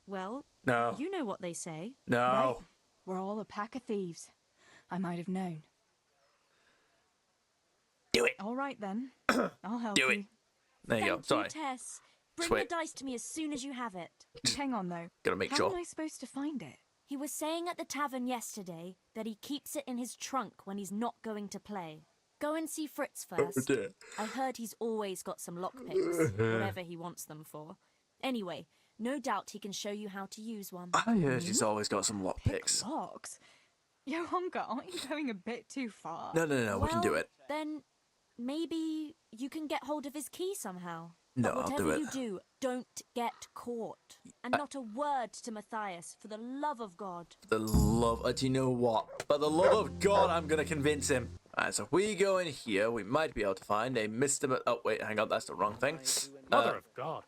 Well,
No.
you know what they say.
No.
Right? We're all a pack of thieves. I might have known.
Do it.
All right then. I'll help
Do
you.
it. There you go.
Thank
Sorry.
you, Tess. Bring
Sweet.
the dice to me as soon as you have it.
Hang on though.
Gotta make
How
sure.
am I supposed to find it?
He was saying at the tavern yesterday that he keeps it in his trunk when he's not going to play. Go and see Fritz first.
dear.
I heard he's always got some lockpicks, whatever he wants them for. Anyway, no doubt he can show you how to use one.
I heard he's always got some
Pick
lockpicks.
locks? Johanka, aren't you going a bit too far?
No, we can do
Well,
it.
Then maybe you can get hold of his key somehow.
No,
But
I'll
whatever
do it.
you do, don't get caught. And not a word to Matthias, for the love of God.
The love, do you know what? By the love of God, I'm gonna convince him. Alright, so if we go in here, we might be able to find a Mr. Oh, wait, hang on, that's the wrong thing.
Mother of God.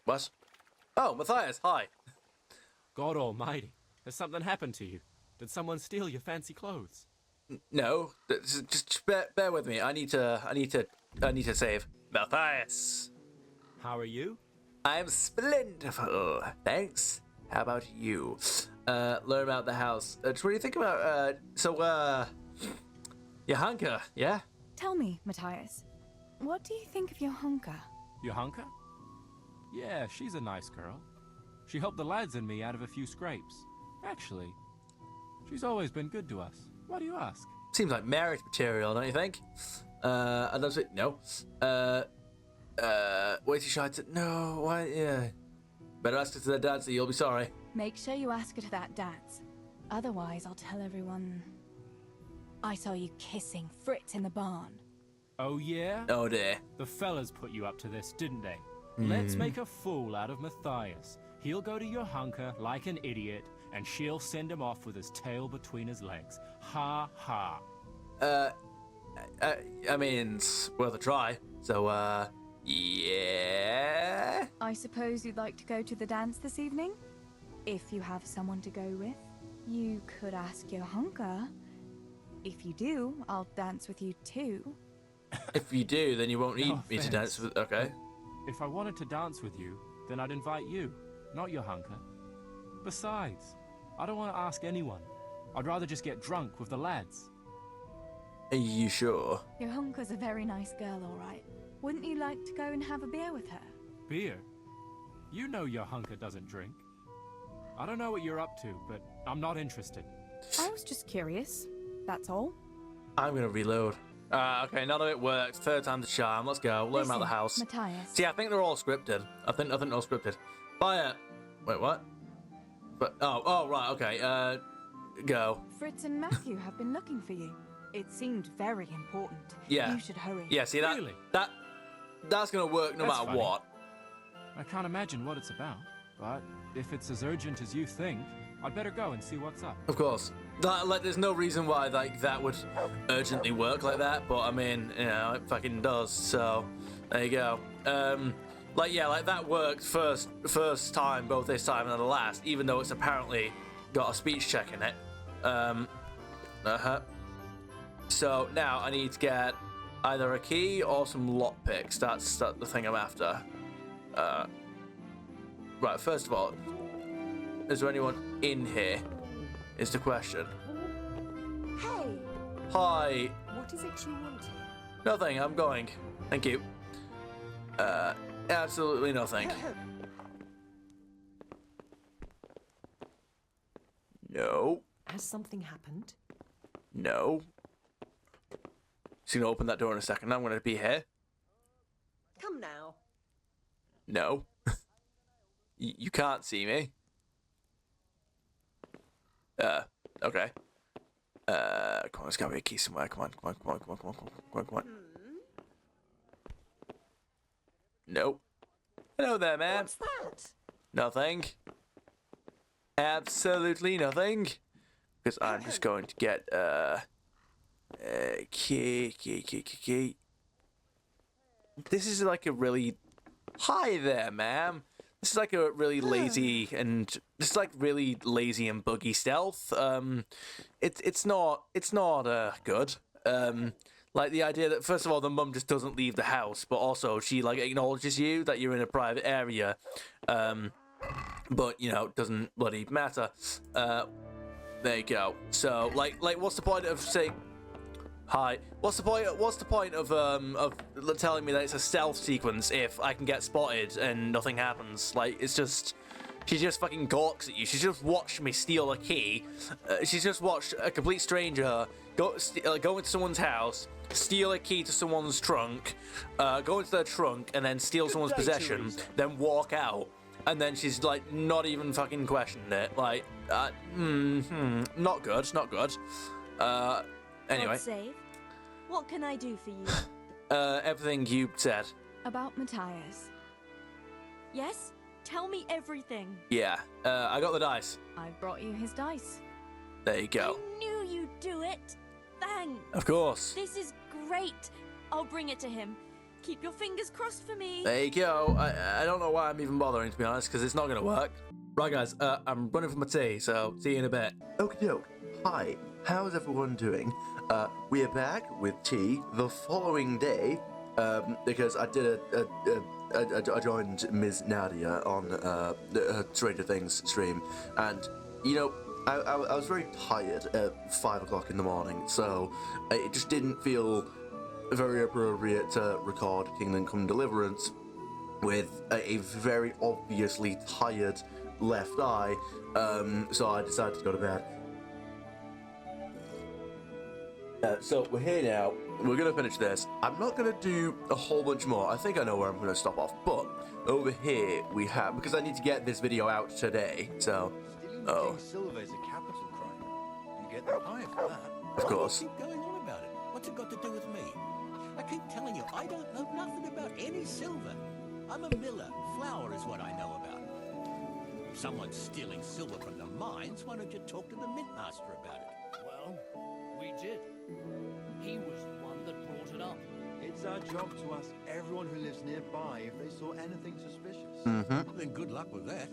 What? Oh, Matthias, hi.
God almighty. Has something happened to you? Did someone steal your fancy clothes?
No, just bear with me. I need to save Matthias.
How are you?
I'm splendidful, thanks. How about you? Learn about the house. What do you think about, Johanka, yeah?
Tell me, Matthias, what do you think of Johanka?
Johanka? Yeah, she's a nice girl. She helped the lads and me out of a few scrapes. Actually, she's always been good to us. Why do you ask?
Seems like marriage material, don't you think? I don't say, no. Wait, she tried to, no, why, yeah. Better ask her to the dance, you'll be sorry.
Make sure you ask her to that dance. Otherwise, I'll tell everyone I saw you kissing Fritz in the barn.
Oh, yeah?
Oh, dear.
The fellas put you up to this, didn't they? Let's make a fool out of Matthias. He'll go to Johanka like an idiot, and she'll send him off with his tail between his legs. Ha ha.
I mean, it's worth a try. So, yeah.
I suppose you'd like to go to the dance this evening? If you have someone to go with, you could ask Johanka. If you do, I'll dance with you too.
If you do, then you won't need
No
me to
offense.
dance with. Okay.
If I wanted to dance with you, then I'd invite you, not Johanka. Besides, I don't want to ask anyone. I'd rather just get drunk with the lads.
Are you sure?
Johanka's a very nice girl, all right. Wouldn't you like to go and have a beer with her?
Beer? You know Johanka doesn't drink. I don't know what you're up to, but I'm not interested.
I was just curious. That's all.
I'm gonna reload. Okay, none of it works. Third time's the charm. Let's go. Learn about the house.
Matthias.
See, I think they're all scripted. I think they're all scripted. Fire. Wait, what? But oh, right. Okay. Go.
Fritz and Matthew have been looking for you. It seemed very important.
Yeah.
You should hurry.
Yeah. See that?
Really?
That's gonna work no
That's
matter
funny.
what.
I can't imagine what it's about, but if it's as urgent as you think, I'd better go and see what's up.
Of course. Like, there's no reason why that would urgently work like that, but I mean, you know, it fucking does. So, there you go. Like that worked first time, both this time and the last, even though it's apparently got a speech check in it. So now I need to get either a key or some lockpicks. That's the thing I'm after. Right. First of all, is there anyone in here? Is the question.
Hey,
Hi.
what is it you want here?
Nothing. I'm going. Thank you. Absolutely nothing. No.
Has something happened?
No. She's gonna open that door in a second. I'm gonna be here.
Come now.
No. You can't see me. Okay. Come on, there's gotta be a key somewhere. Come on. Nope. Hello there, man.
What's that?
Nothing. Absolutely nothing. Because I'm just going to get key. this is like a really... Hi there, ma'am. This is like a really lazy and just like really lazy and buggy stealth. It's not good. Like the idea that first of all the mum just doesn't leave the house, but also she like acknowledges you that you're in a private area, but you know doesn't bloody matter. There you go. So like what's the point of saying hi? What's the point of telling me that it's a stealth sequence if I can get spotted and nothing happens? Like it's just. She just fucking gawks at you. She's just watched me steal a key. She's just watched a complete stranger go into someone's house, steal a key to someone's trunk, go into their trunk, and then steal someone's possession, then walk out. And then she's like not even fucking questioned it. Like, not good, not good. Anyway.
God save. What can I do for you?
Everything you said.
About Matthias.
Yes? Tell me everything.
Yeah, I got the dice.
I've brought you his dice.
There you go.
I knew you'd do it. Thanks.
Of course.
This is great. I'll bring it to him. Keep your fingers crossed for me.
There you go. I don't know why I'm even bothering, to be honest, because it's not going to work. Right, guys, I'm running for my tea, so see you in a bit.
Okie doke. Hi, how's everyone doing? We are back with tea the following day, because I did I joined Ms. Nadia on the Stranger Things stream, and, you know, I was very tired at 5 o'clock in the morning, so it just didn't feel very appropriate to record Kingdom Come Deliverance with a very obviously tired left eye, so I decided to go to bed. So we're here now. We're gonna finish this. I'm not gonna do a whole bunch more. I think I know where I'm gonna stop off. But over here we have, because I need to get this video out today. So,
Stealing silver is a capital crime. You get the time for that.
Of course.
Keep going on about it. What's it got to do with me? I keep telling you, I don't know nothing about any silver. I'm a miller. Flour is what I know about. If someone's stealing silver from the mines, why don't you talk to the mint master about it?
Well, we did. He was the one that brought it up.
It's our job to ask everyone who lives nearby if they saw anything suspicious.
Mm-hmm.
Then good luck with that.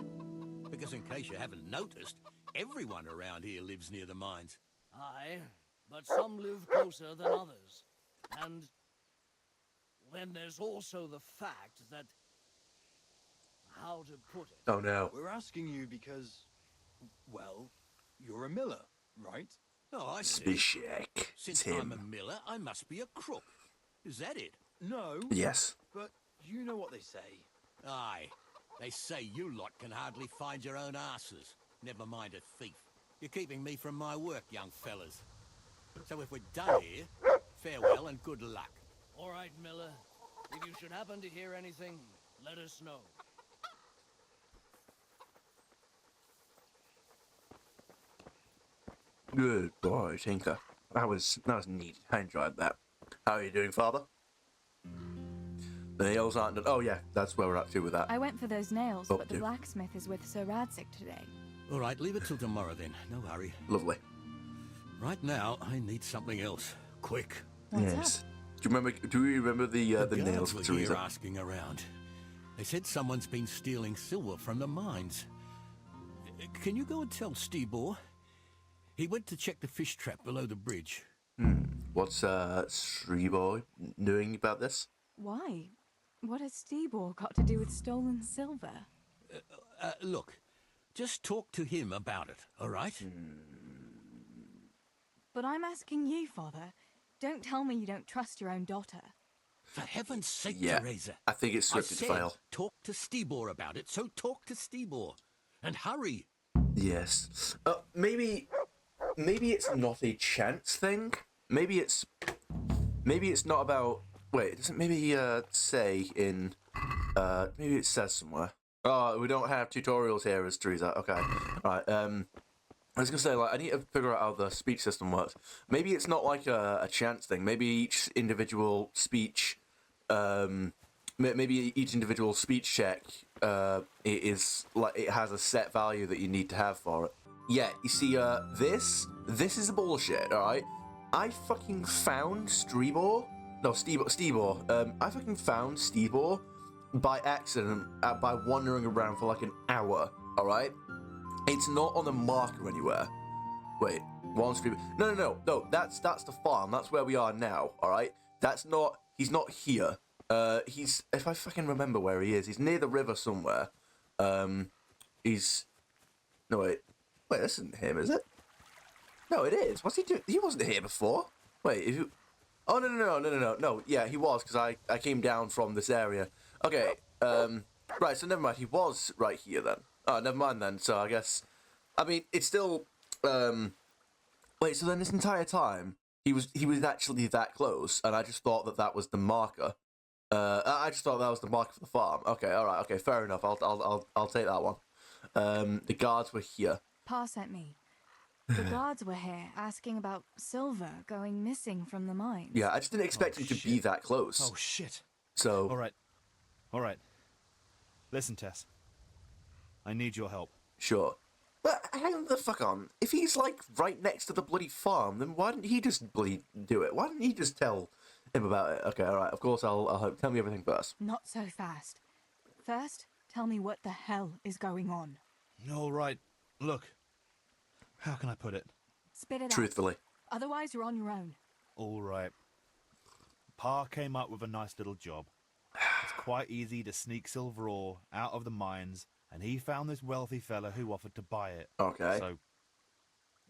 Because in case you haven't noticed, everyone around here lives near the mines.
Aye, but some live closer than others. And then there's also the fact that... How to put it?
Oh no.
We're asking you because, well, you're a miller, right?
Oh, I see.
Spishak.
Since I'm a miller, I must be a crook. Is that it?
No.
Yes.
But you know what they say.
Aye. They say you lot can hardly find your own asses. Never mind a thief. You're keeping me from my work, young fellas. So if we're done here, farewell and good luck.
All right, Miller. If you should happen to hear anything, let us know.
Good boy, Tinker. That was neat. I enjoyed that. How are you doing, Father? The nails aren't done. Oh yeah, that's where we're up to with that.
I went for those nails,
Oh,
but the
dear.
blacksmith is with Sir Radzik today.
All right, leave it till tomorrow then. No hurry.
Lovely.
Right now, I need something else. Quick.
Yes. Do you remember the nails
guards
for
were here
Theresa?
asking around. They said someone's been stealing silver from the mines. Can you go and tell Stebor? He went to check the fish trap below the bridge.
What's Strebor doing about this?
Why? What has Stebor got to do with stolen silver?
Look, just talk to him about it, all right?
But I'm asking you, Father. Don't tell me you don't trust your own daughter.
For heaven's sake,
Yeah,
Theresa.
I think it's
I
scripted
said
fail.
talk to Stebor about it, so talk to Stebor. And hurry.
Yes. Maybe it's not a chance thing. Maybe it's not about. Wait, does it maybe say in? Maybe it says somewhere. Oh, we don't have tutorials here as Theresa. Okay. All right. I was gonna say, like, I need to figure out how the speech system works. Maybe it's not like a chance thing. Maybe each individual speech, maybe each individual speech check, it is like it has a set value that you need to have for it. Yeah, you see, this is bullshit. All right, I fucking found Strebor No, Stebor. I fucking found Stebor by accident by wandering around for like an hour, alright? It's not on the marker anywhere. Wait, one street. No, that's the farm. That's where we are now, alright? He's not here. He's, if I fucking remember where he is, he's near the river somewhere. No, wait, this isn't him, is it? No, it is. What's he doing? He wasn't here before. Wait, if you... Oh, no. Yeah, he was, because I came down from this area. Okay, right, so never mind. He was right here, then. Oh, never mind, then. So I guess... I mean, it's still... Wait, so then this entire time, he was actually that close, and I just thought that was the marker. I just thought that was the marker for the farm. Okay, alright, okay, fair enough. I'll take that one. The guards were here.
Pa sent me. The guards were here asking about silver going missing from the mines.
Yeah, I just didn't expect him to be that close.
Oh, shit.
So...
All right. Listen, Tess. I need your help.
Sure. But hang the fuck on. If he's, like, right next to the bloody farm, then why didn't he just bloody do it? Why didn't he just tell him about it? Okay, alright, of course I'll help. Tell me everything first.
Not so fast. First, tell me what the hell is going on.
All right. Look. How can I put it?
Spit it
Truthfully.
out. Otherwise, you're on your own.
All right. Pa came up with a nice little job. It's quite easy to sneak silver ore out of the mines, and he found this wealthy fella who offered to buy it.
Okay.
So,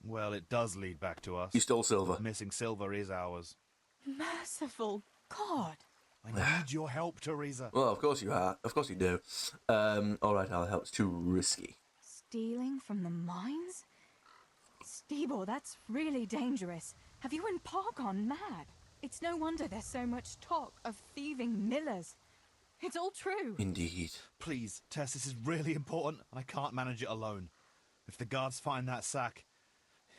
well, it does lead back to us.
You stole silver.
Missing silver is ours.
Merciful God.
I need your help, Theresa.
Well, of course you are. Of course you do. Alright, I'll help. It's too risky.
Stealing from the mines? Stebor, that's really dangerous. Have you and Pa gone mad? It's no wonder there's so much talk of thieving millers. It's all true.
Indeed.
Please, Tess, this is really important, and I can't manage it alone. If the guards find that sack,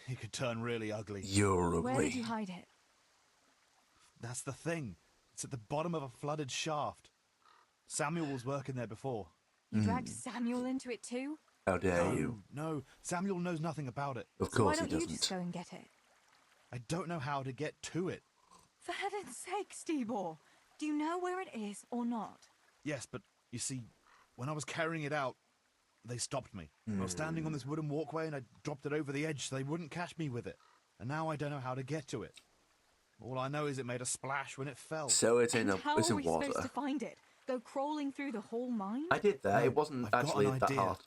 it could turn really ugly.
You're ugly.
Where did you hide it?
That's the thing. It's at the bottom of a flooded shaft. Samuel was working there before.
You dragged Samuel into it too?
How dare you?
No, Samuel knows nothing about it.
Of
So why
course he
don't you
doesn't.
just go and get it?
I don't know how to get to it.
For heaven's sake, Stebor! Do you know where it is or not?
Yes, but you see, when I was carrying it out, they stopped me. I was standing on this wooden walkway and I dropped it over the edge so they wouldn't catch me with it. And now I don't know how to get to it. All I know is it made a splash when it fell.
So it's in
And how
it's
are
in
we
water.
supposed to find it? Go crawling through the whole mine?
I did that.
No,
It wasn't
I've got
actually
an
that
idea.
hard.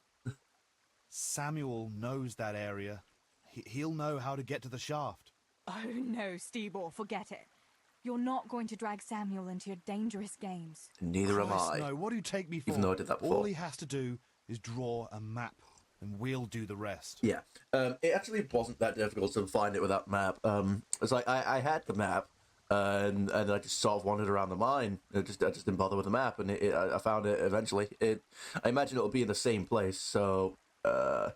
Samuel knows that area. He'll know how to get to the shaft.
Oh no, Stebor, forget it. You're not going to drag Samuel into your dangerous games.
Neither am
Christ,
I.
No, what do you take me for?
Even though I did that before.
All he has to do is draw a map, and we'll do the rest.
Yeah. It actually wasn't that difficult to find it with that map. It's like I had the map, and I just sort of wandered around the mine. I just didn't bother with the map, and I found it eventually. I imagine it'll be in the same place. So, not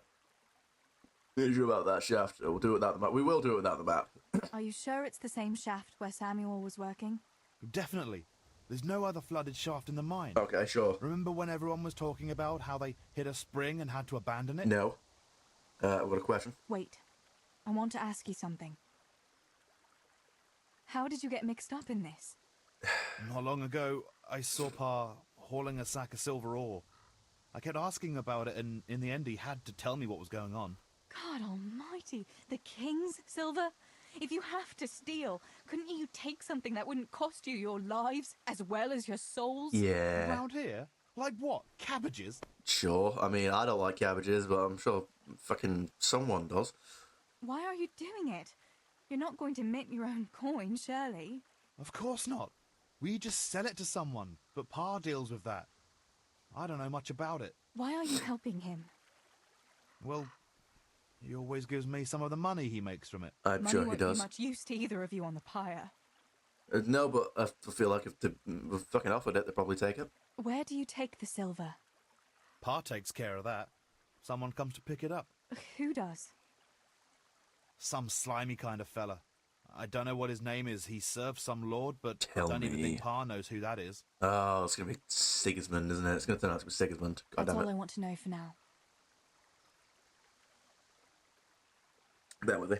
sure about that shaft. We'll do it without the map. We will do it without the map.
Are you sure it's the same shaft where Samuel was working?
Definitely. There's no other flooded shaft in the mine.
Okay, sure.
Remember when everyone was talking about how they hit a spring and had to abandon it?
No. I've got a question.
Wait, I want to ask you something. How did you get mixed up in this?
Not long ago, I saw Pa hauling a sack of silver ore. I kept asking about it, and in the end he had to tell me what was going on.
God almighty, the king's silver? If you have to steal, couldn't you take something that wouldn't cost you your lives as well as your souls?
Yeah.
Around here? Like what? Cabbages?
Sure. I mean, I don't like cabbages, but I'm sure fucking someone does.
Why are you doing it? You're not going to mint your own coin, surely?
Of course not. We just sell it to someone, but Pa deals with that. I don't know much about it.
Why are you helping him?
Well, he always gives me some of the money he makes from it.
I'm
Money
sure he
won't
does.
be much use to either of you on the pyre.
No, but I feel like if they fucking offered it, they'd probably take it.
Where do you take the silver?
Pa takes care of that. Someone comes to pick it up.
Who does?
Some slimy kind of fella. I don't know what his name is. He serves some lord, but
Tell
I don't even
me.
think Pa knows who that is.
Oh, it's going to be Sigismund, isn't it? It's going to turn out to be Sigismund. God
That's
damn
all
it.
I want to know for now.
Bear with me.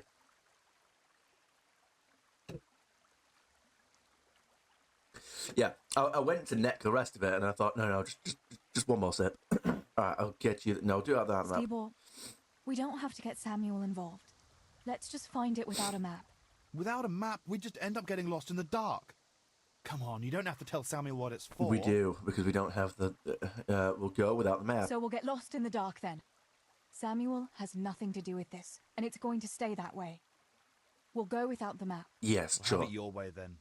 Yeah, I went to neck the rest of it, and I thought, no, just one more sip. All right, I'll get you. No, do that.
Stable, we don't have to get Samuel involved. Let's just find it without a map.
Without a map, we just end up getting lost in the dark. Come on, you don't have to tell Samuel what it's for.
We do, because we don't have the... we'll go without the map.
So we'll get lost in the dark then. Samuel has nothing to do with this, and it's going to stay that way. We'll go without the map.
Yes,
We'll
sure.
have it your way then.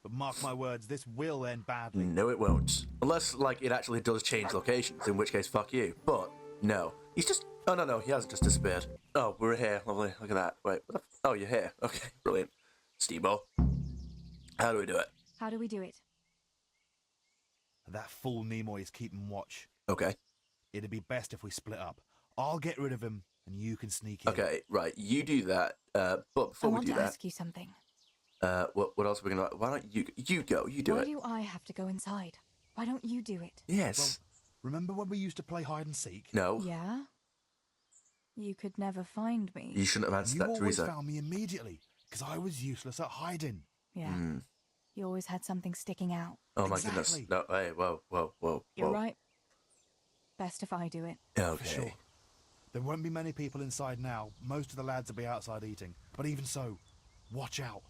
But mark my words, this will end badly.
No, it won't. Unless, like, it actually does change locations, in which case, fuck you. But, no. He's just... Oh, no, he hasn't just disappeared. Oh, we're here. Lovely. Look at that. Wait, what the... Oh, you're here. Okay, brilliant. Steve-o. How do we do it?
How do we do it?
That fool Nimoy is keeping watch.
Okay.
It'd be best if we split up. I'll get rid of him, and you can sneak in.
Okay, right. You do that. But before we do
I want to ask you something.
What else are we gonna... Why don't you go? You do
Why
it.
do I have to go inside? Why don't you do it?
Yes.
Well, remember when we used to play hide and seek?
No.
Yeah? You could never find me.
You shouldn't have answered
You
that,
always
Theresa.
found me immediately, because I was useless at hiding.
Yeah. You always had something sticking out.
Oh, my goodness. No, hey, whoa.
You're right. Best if I do it.
Okay.
For sure. There won't be many people inside now. Most of the lads will be outside eating. But even so, watch out.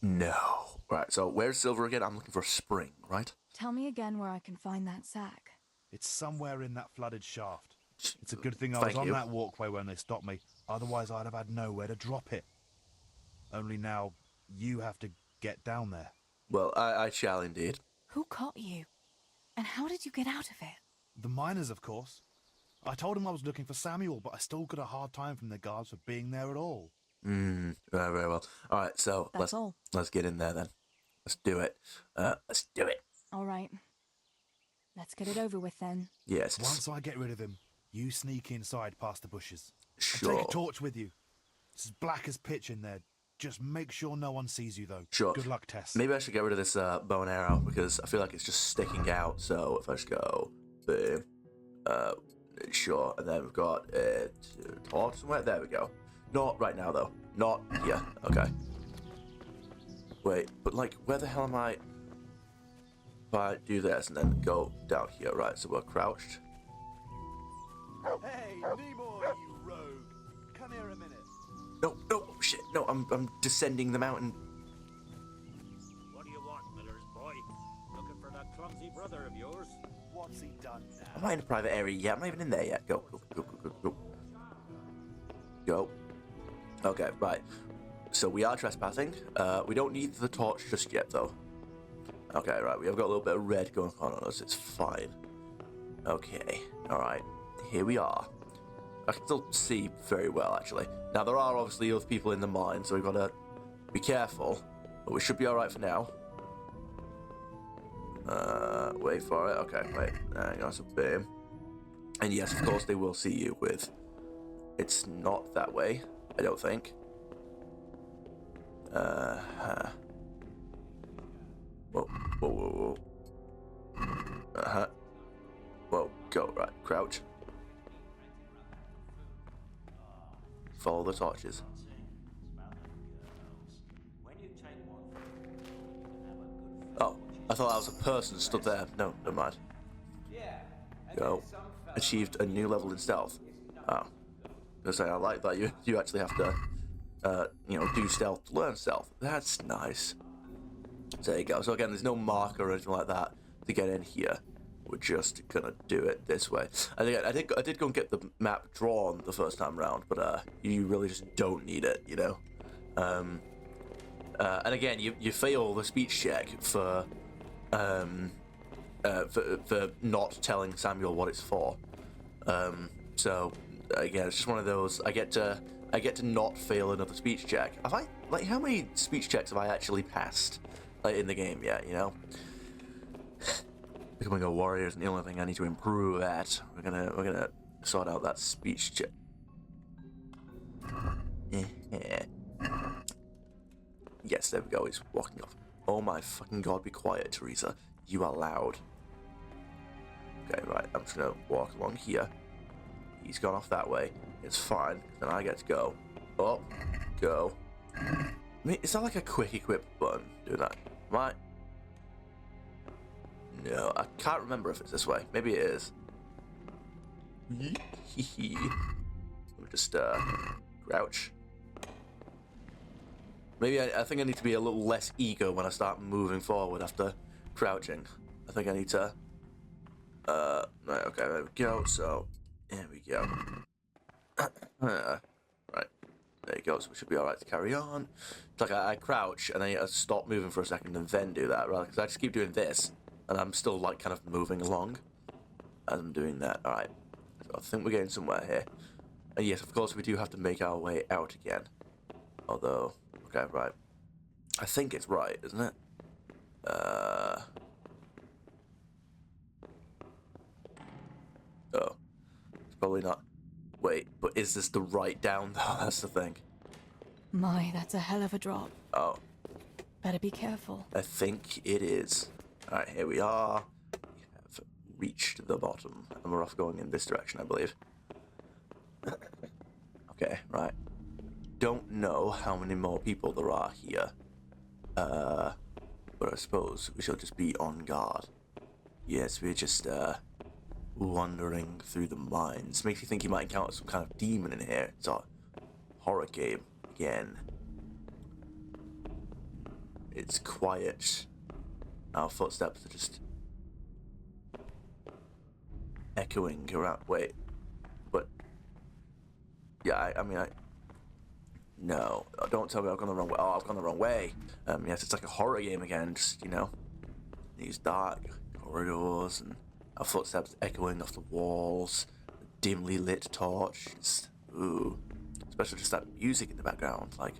No. Right, so where's Silver again? I'm looking for a spring, right?
Tell me again where I can find that sack.
It's somewhere in that flooded shaft. It's a good thing I
Thank
was on
you.
that walkway when they stopped me. Otherwise, I'd have had nowhere to drop it. Only now, you have to get down there.
Well, I shall indeed.
Who caught you? And how did you get out of it?
The miners, of course. I told him I was looking for Samuel, but I still got a hard time from the guards for being there at all.
Right, very well. All right, so let's get in there then. Let's do it. Let's do it.
All right. Let's get it over with then.
Yes.
Once I get rid of him, you sneak inside past the bushes.
Sure.
And take a torch with you. It's as black as pitch in there. Just make sure no one sees you, though.
Sure.
Good luck, Tess.
Maybe I should get rid of this bow and arrow because I feel like it's just sticking out. So if I just go, boom, sure, and then we've got a torch somewhere. There we go. Not right now though. Not here. Okay. Wait, but like, where the hell am I? If I do this and then go down here, right? So we're crouched.
Hey, Nimoy, you rogue! Come here a minute.
No, shit, no, I'm descending the mountain.
What do you want, Miller's boy? Looking for that clumsy brother of yours?
What's he done now?
I'm not in a private area yet. I'm not even in there yet. Go. Go. Okay, right. So we are trespassing. We don't need the torch just yet, though. Okay, right. We have got a little bit of red going on us. It's fine. Okay. All right. Here we are. I can still see very well, actually. Now, there are obviously other people in the mine, so we've got to be careful. But we should be all right for now. Wait for it. Okay, wait. Hang on, so boom. And yes, of course, they will see you with... It's not that way, I don't think. Whoa. Whoa, go, right, crouch. Follow the torches. Oh, I thought that was a person stood there. No, never mind. Go. Achieved a new level in stealth. Oh. I was saying, I like that you actually have to, do stealth to learn stealth. That's nice. So there you go. So again, there's no marker or anything like that to get in here. We're just gonna do it this way. And again, I did go and get the map drawn the first time round, but you really just don't need it, you know. And again, you fail the speech check for not telling Samuel what it's for. So again, it's just one of those. I get to not fail another speech check. Have I, like, how many speech checks have I actually passed in the game yet? You know. Becoming a warrior isn't the only thing I need to improve at. We're gonna sort out that speech check. Yes, there we go. He's walking off. Oh my fucking god! Be quiet, Theresa. You are loud. Okay, right. I'm just gonna walk along here. He's gone off that way. It's fine. Then I get to go. Up, go. I mean, is that like a quick equip button? Do that. Right. No, I can't remember if it's this way. Maybe it is. Let me just crouch. Maybe I think I need to be a little less eager when I start moving forward after crouching. I think I need to. Right, okay, there we go. So, here we go. Right, there you go. So we should be all right to carry on. It's like I crouch and then I stop moving for a second and then do that, right? Because I just keep doing this and I'm still like kind of moving along as I'm doing that. All right. So I think we're getting somewhere here. And yes, of course, we do have to make our way out again. Although, okay, right. I think it's right, isn't it? Oh, it's probably not. Wait, but is this the right down though? That's the thing.
My, that's a hell of a drop.
Oh,
Better be careful.
I think it is. All right, here we are. We have reached the bottom, and we're off going in this direction, I believe. Okay, right. Don't know how many more people there are here. But I suppose we shall just be on guard. Yes, we're just, wandering through the mines. Makes you think you might encounter some kind of demon in here. It's a horror game again. It's quiet. Our footsteps are just echoing around. Wait, but yeah, I mean, no, don't tell me I've gone the wrong way. Oh, I've gone the wrong way. Yes, it's like a horror game again. Just, you know, these dark corridors and our footsteps echoing off the walls, a dimly lit torch. Just, ooh, especially just that music in the background. Like,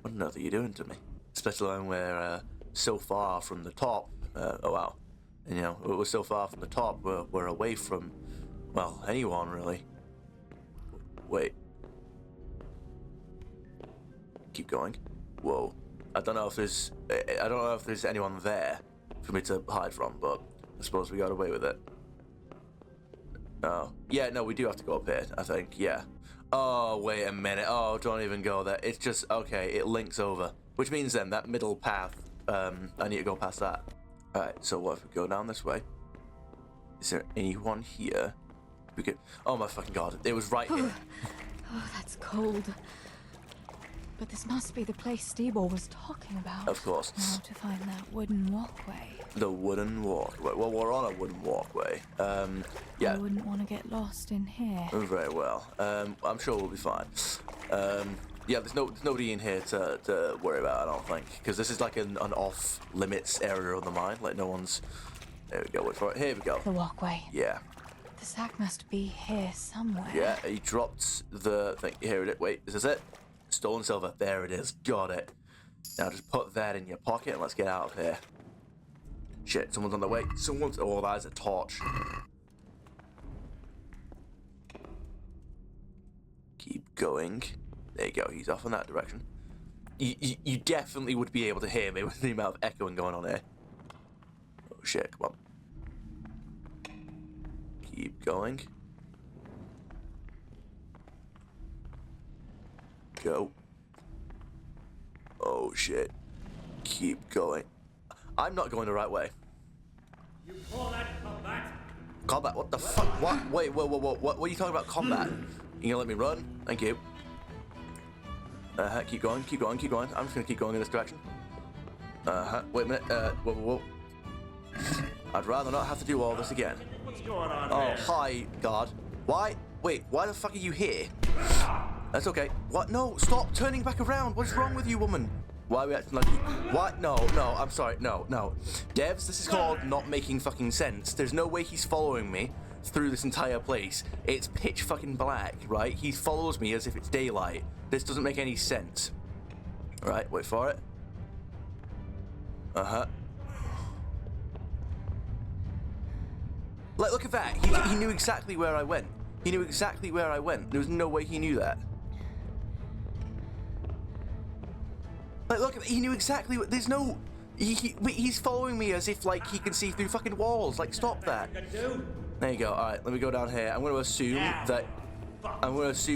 what on earth are you doing to me? Especially when we're so far from the top. Oh wow, and you know, we're so far from the top. We're away from, well, anyone really. Wait. Keep going. Whoa. I don't know if there's anyone there for me to hide from, but I suppose we got away with it. Oh. Yeah, no, we do have to go up here, I think, yeah. Oh, wait a minute. Oh, don't even go there. It's just, okay, it links over. Which means then, that middle path, I need to go past that. Alright, so what if we go down this way? Is there anyone here? We could... Oh my fucking god, it was right here.
Oh, that's cold. But this must be the place Steebor was talking about.
Of course.
Now to find that wooden walkway.
The wooden walkway. Well, we're on a wooden walkway. Yeah.
I wouldn't want to get lost in here.
Very well. I'm sure we'll be fine. Yeah, there's nobody in here to worry about, I don't think. Because this is like an off-limits area of the mine. Like, no one's... There we go, wait for it. Here we go.
The walkway.
Yeah.
The sack must be here somewhere.
Yeah, he dropped the thing. Here it is. Wait, is this it? Stolen silver. There it is. Got it. Now just put that in your pocket and let's get out of here. Shit, someone's on the way. Someone's... Oh, that is a torch. Keep going. There you go. He's off in that direction. You definitely would be able to hear me with the amount of echoing going on here. Oh, shit. Come on. Keep going. Go. Oh shit. Keep going. I'm not going the right way.
You call that combat?
Combat? What the fuck? What? Wait, whoa, what are you talking about combat? You gonna let me run? Thank you. Keep going. I'm just gonna keep going in this direction. Wait a minute. Whoa. I'd rather not have to do all this again.
What's going on
there? Oh, hi, God. Why? Wait, why the fuck are you here? That's okay. What? No, stop turning back around. What's wrong with you, woman? Why are we acting like... What? No, I'm sorry. No. Devs, this is called not making fucking sense. There's no way he's following me through this entire place. It's pitch fucking black, right? He follows me as if it's daylight. This doesn't make any sense. Right, wait for it. Like, look at that. He knew exactly where I went. He knew exactly where I went. There was no way he knew that. Like, look, he knew exactly what... There's no... He's following me as if, like, he can see through fucking walls. Like, stop that. There you go. All right, let me go down here. I'm going to assume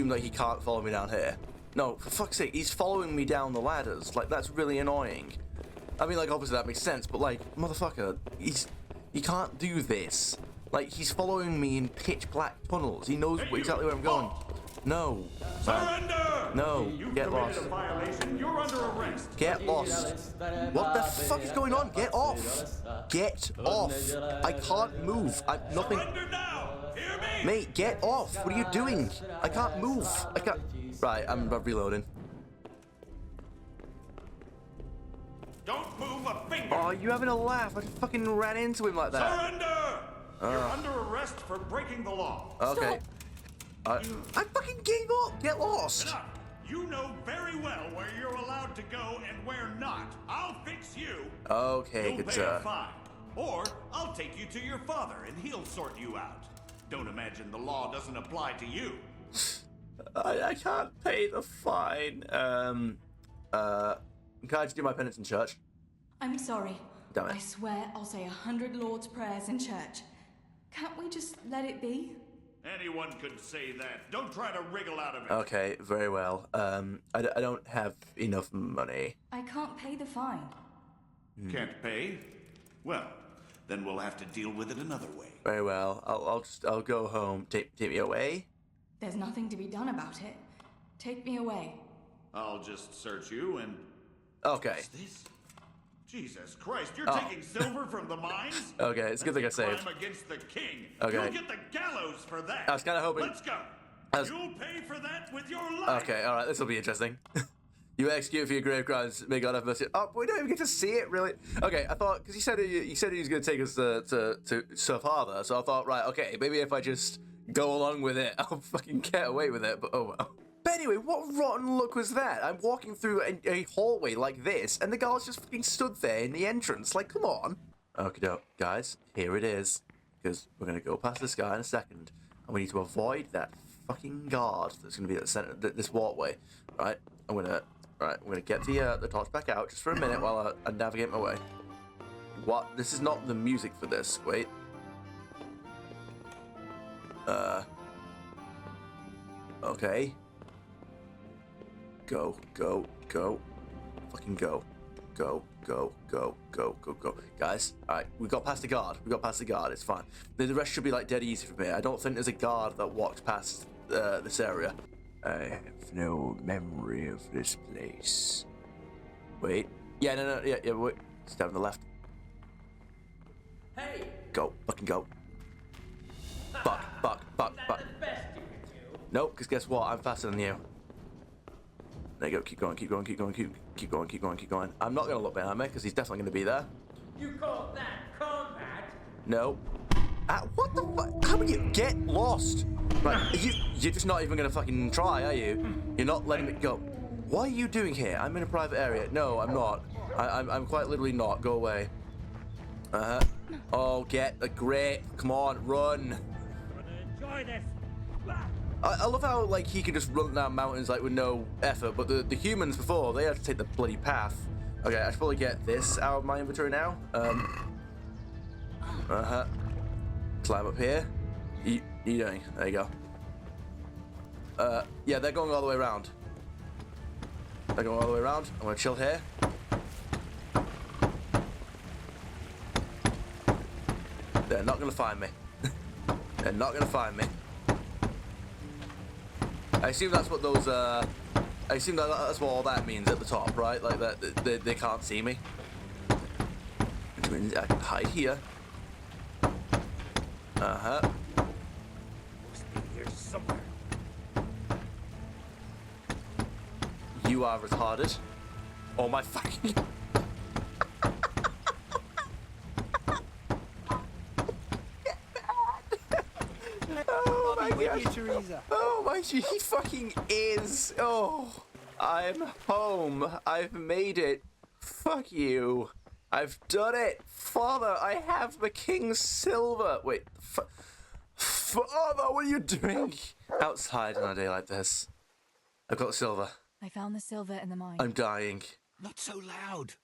that he can't follow me down here. No, for fuck's sake, he's following me down the ladders. Like, that's really annoying. I mean, like, obviously that makes sense, but, like, motherfucker, he's He can't do this. Like, he's following me in pitch black tunnels. He knows exactly where I'm going. No.
Surrender!
No. Get lost.
A violation. You're under arrest.
Get lost. What the fuck is going on? Get off. Get off. I can't move. I'm nothing.
Surrender now. Hear me?
Mate, get off. What are you doing? I can't move. I can't. Right, I'm reloading.
Don't move a finger.
Oh, you having a laugh? I just fucking ran into him like that.
Surrender! You're under arrest for breaking the law.
Okay. I fucking gave up. Get lost.
Enough. You know very well where you're allowed to go and where not. I'll fix you.
Okay,
You'll
good
pay
sir.
a fine. Or I'll take you to your father and he'll sort you out. Don't imagine the law doesn't apply to you.
I can't pay the fine. Can I just do my penance in church?
I'm sorry.
Damn it.
I swear I'll say 100 Lord's prayers in church. Can't we just let it be?
Anyone could say that. Don't try to wriggle out of it.
Okay, very well. I don't have enough money.
I can't pay the fine.
Can't pay? Well, then we'll have to deal with it another way.
Very well. I'll go home. Take me away.
There's nothing to be done about it. Take me away.
I'll just search you and...
Okay.
What's this? Jesus Christ, you're taking silver from the mines?
Okay, it's good thing I saved.
Crime against the king.
Okay.
You'll get the gallows for that.
I was kind of hoping...
Let's go. You'll pay for that with your life.
Okay, alright, this will be interesting. You execute for your grave crimes, may God have mercy. Oh, we don't even get to see it, really. Okay, I thought, because he said he was going to take us to Sir Father, so I thought, right, okay, maybe if I just go along with it, I'll fucking get away with it, but oh well. But anyway, what rotten luck was that? I'm walking through a hallway like this, and the guards just fucking stood there in the entrance. Like, come on. Okay, guys, here it is. Because we're going to go past this guy in a second, and we need to avoid that fucking guard that's going to be at the center of this walkway. Right? I'm going to get the torch back out just for a minute while I navigate my way. What? This is not the music for this. Wait. Okay. Go. Fucking go. Go. Guys, alright, we got past the guard. It's fine. The rest should be like dead easy for me. I don't think there's a guard that walks past this area. I have no memory of this place. Wait. Yeah, no, wait. It's down on the left.
Hey!
Go. Fucking go. Fuck. Nope, because guess what? I'm faster than you. There you go. Keep going. I'm not going to look behind me because he's definitely going to be there.
You call that combat?
No. What the fuck? How would you get lost? Right, you're just not even going to fucking try, are you? You're not letting me go. What are you doing here? I'm in a private area. No, I'm not. I'm quite literally not. Go away. Oh, get a grip. Come on, run.
Enjoy this.
I love how, like, he can just run down mountains, like, with no effort, but the humans before, they had to take the bloody path. Okay, I should probably get this out of my inventory now. Climb up here. You doing? There you go. Yeah, they're going all the way around. I'm gonna chill here. They're not gonna find me. I assume that's what those, I assume that's what all that means at the top, right? Like, that they can't see me. Which means I can hide here.
Must be here somewhere.
You are retarded. Oh my fucking... Oh my god.
Theresa.
Oh my, he fucking is. Oh, I'm home. I've made it. Fuck you. I've done it. Father, I have the king's silver. Wait, Father, what are you doing outside on a day like this? I've got silver.
I found the silver in the mine.
I'm dying.
Not so loud.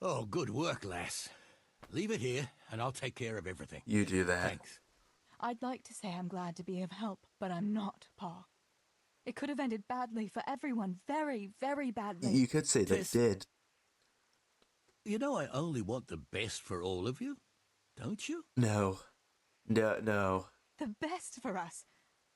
Oh, good work, lass. Leave it here, and I'll take care of everything.
You do that.
Thanks.
I'd like to say I'm glad to be of help, but I'm not, Pa. It could have ended badly for everyone. Very, very badly.
You could say that it did.
You know I only want the best for all of you.
don't you?
No. No.
The best for us.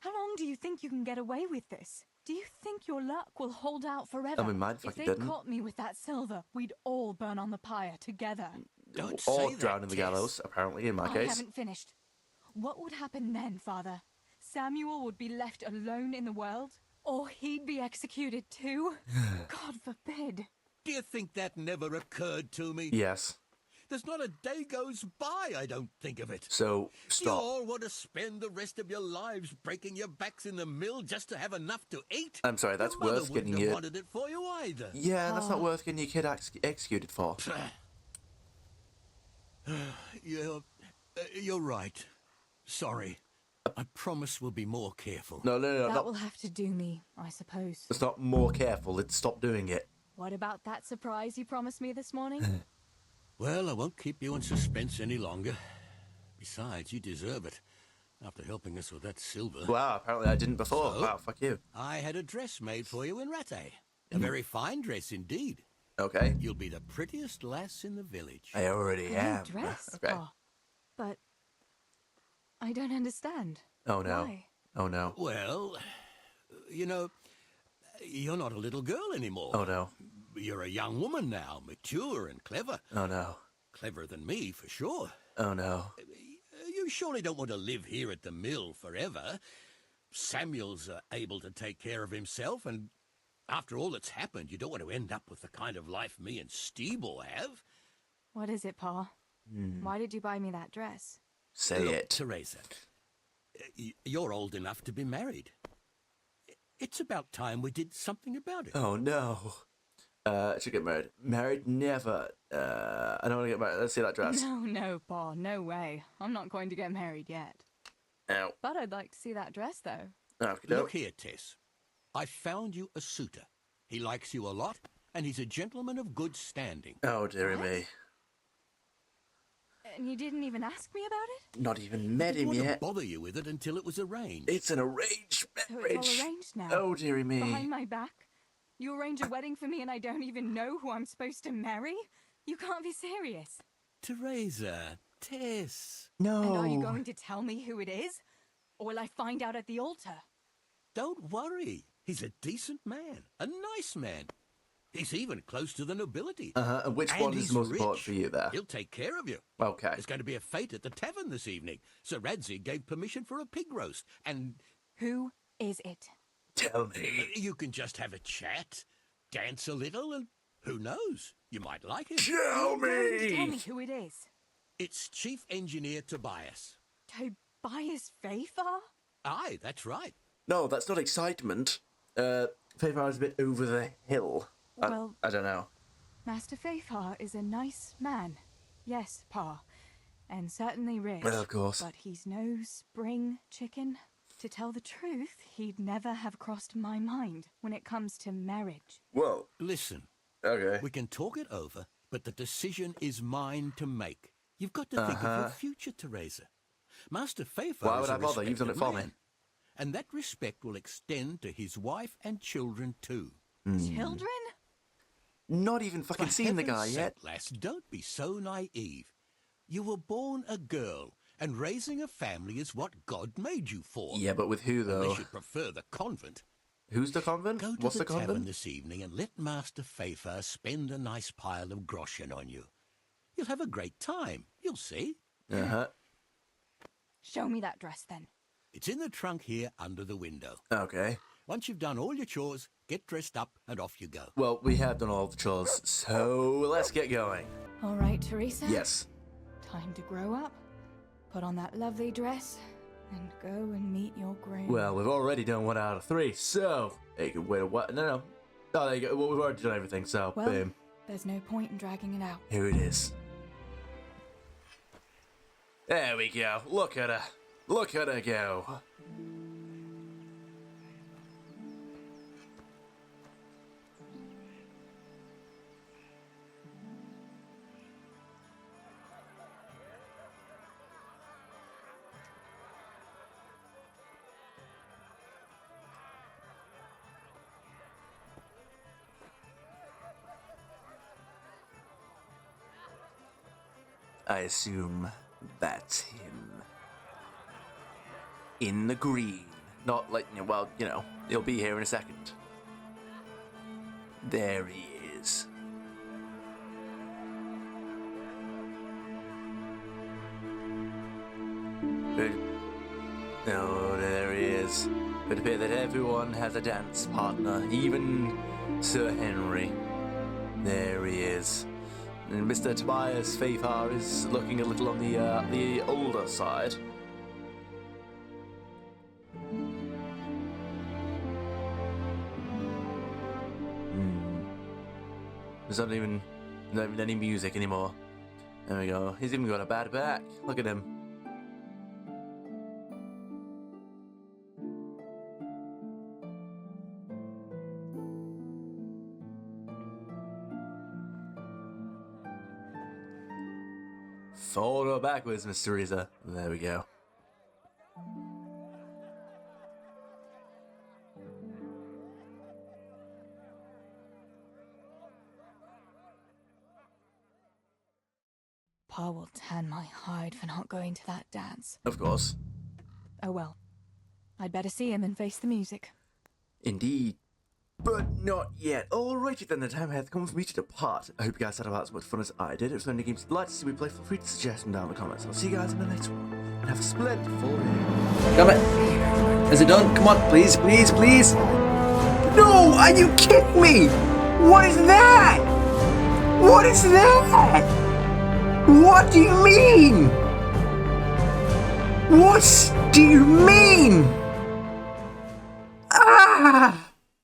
How long do you think you can get away with this? Do you think your luck will hold out forever?
I mean, mine
If
fucking
they
didn't.
caught me with that silver, we'd all burn on the pyre together.
Don't
Or
say
drown
that,
in the
Tess.
gallows, apparently, in my
I
case.
haven't finished. What would happen then, Father? Samuel would be left alone in the world? Or he'd be executed too? God forbid.
Do you think that never occurred to me?
Yes.
There's not a day goes by I don't think of it.
So, stop.
You all want to spend the rest of your lives breaking your backs in the mill just to have enough to eat?
I'm sorry, that's
Your mother
worth
wouldn't
getting
have
you...
wanted it for you either.
Yeah, that's not worth getting your kid executed for.
You're right. Sorry. I promise we'll be more careful.
No,
That will have to do me, I suppose.
It's not more careful, it's stop doing it.
What about that surprise you promised me this morning?
Well, I won't keep you in suspense any longer. Besides, you deserve it. After helping us with that silver.
Wow, apparently I didn't before.
So,
Wow, fuck you.
I had a dress made for you in Rattay. A very fine dress indeed.
Okay.
You'll be the prettiest lass in the village.
I already am.
Dress,
Okay.
Pa. But I don't understand.
Oh no.
Why?
Oh no.
Well, you know, you're not a little girl anymore.
Oh no.
You're a young woman now, mature and clever.
Oh no.
Cleverer than me, for sure.
Oh no.
You surely don't want to live here at the mill forever. Samuel's able to take care of himself, and after all that's happened, you don't want to end up with the kind of life me and Steeble have.
What is it, Pa? Why did you buy me that dress?
Say
Look,
it.
Theresa, you're old enough to be married. It's about time we did something about it.
Oh no. Should get married. Married? Never. I don't want to get married. Let's see that dress.
No, Pa, no way. I'm not going to get married yet.
Ow.
But I'd like to see that dress, though.
Look here, Tess. I found you a suitor. He likes you a lot, and he's a gentleman of good standing.
Oh, dearie me.
And you didn't even ask me about it?
Not even met
I
him
didn't want
yet.
to bother you with it until it was arranged.
It's an arranged
So
marriage.
it's all arranged now?
Oh, dearie me.
Behind my back? You arrange a wedding for me and I don't even know who I'm supposed to marry? You can't be serious.
Theresa, Tess.
No.
And are you going to tell me who it is? Or will I find out at the altar?
Don't worry. He's a decent man, a nice man. He's even close to the nobility.
And which
And
one is
he's
the most
rich.
important for you there?
He'll take care of you.
Okay.
There's going to be a fete at the tavern this evening. Sir Radzig gave permission for a pig roast, and...
Who is it?
Tell me.
You can just have a chat, dance a little, and who knows? You might like him.
Tell
Tell me who it is.
It's Chief Engineer Tobias.
Tobias Fafar?
Aye, that's right.
No, that's not excitement. Fafar is a bit over the hill.
Well-
I don't know.
Master Fafar is a nice man. Yes, Pa. And certainly rich.
Well, of course.
But he's no spring chicken. To tell the truth, he'd never have crossed my mind when it comes to marriage.
Whoa.
Listen.
Okay.
We can talk it over, but the decision is mine to make. You've got to think of your future, Theresa. Master Fafar
Why
is
would
a
I bother? You've done it
respected
for me.
man. And that respect will extend to his wife and children too.
Children?
Not even fucking
For
seen the guy
heaven's
yet.
sake, lass, don't be so naive. You were born a girl, and raising a family is what God made you for.
Yeah, but with who, though?
Unless you prefer the convent.
Who's the convent?
Go to
What's
the
the
tavern
convent?
this evening and let Master Fafar spend a nice pile of groschen on you. You'll have a great time, you'll see.
Uh-huh.
Show me that dress, then.
It's in the trunk here under the window.
Okay.
Once you've done all your chores, get dressed up and off you go.
Well, we have done all the chores, so let's get going.
All right, Teresa.
Yes.
Time to grow up. Put on that lovely dress and go and meet your groom.
Well, we've already done 1 out of 3, so... Hey, you can wait a what? No. Oh, there you go. Well, we've already done everything, so
Well,
boom.
there's no point in dragging it out.
Here it is. There we go. Look at her. Look at her go. I assume
That's him. In the green. Not like, well, you know, he'll be here in a second. There he is. Oh, there he is. It would appear that everyone has a dance partner, even Sir Henry. There he is. And Mr. Tobias Fafar is looking a little on the older side. There's not even any music anymore. There we go. He's even got a bad back. Look at him. Forward or backwards, Miss Theresa. There we go.
Pa will tan my hide for not going to that dance.
Of course.
Oh well. I'd better see him and face the music.
Indeed. But not yet. Alrighty then, the time hath come for me to depart. I hope you guys had about as much fun as I did. If there's any games you'd like to see me play, feel free to suggest them down in the comments. I'll see you guys in the next one. And have a splendid full day.
Damn it. Is it done? Come on, please, please, please. No! Are you kidding me? What is that? What is that? What do you mean? What do you mean?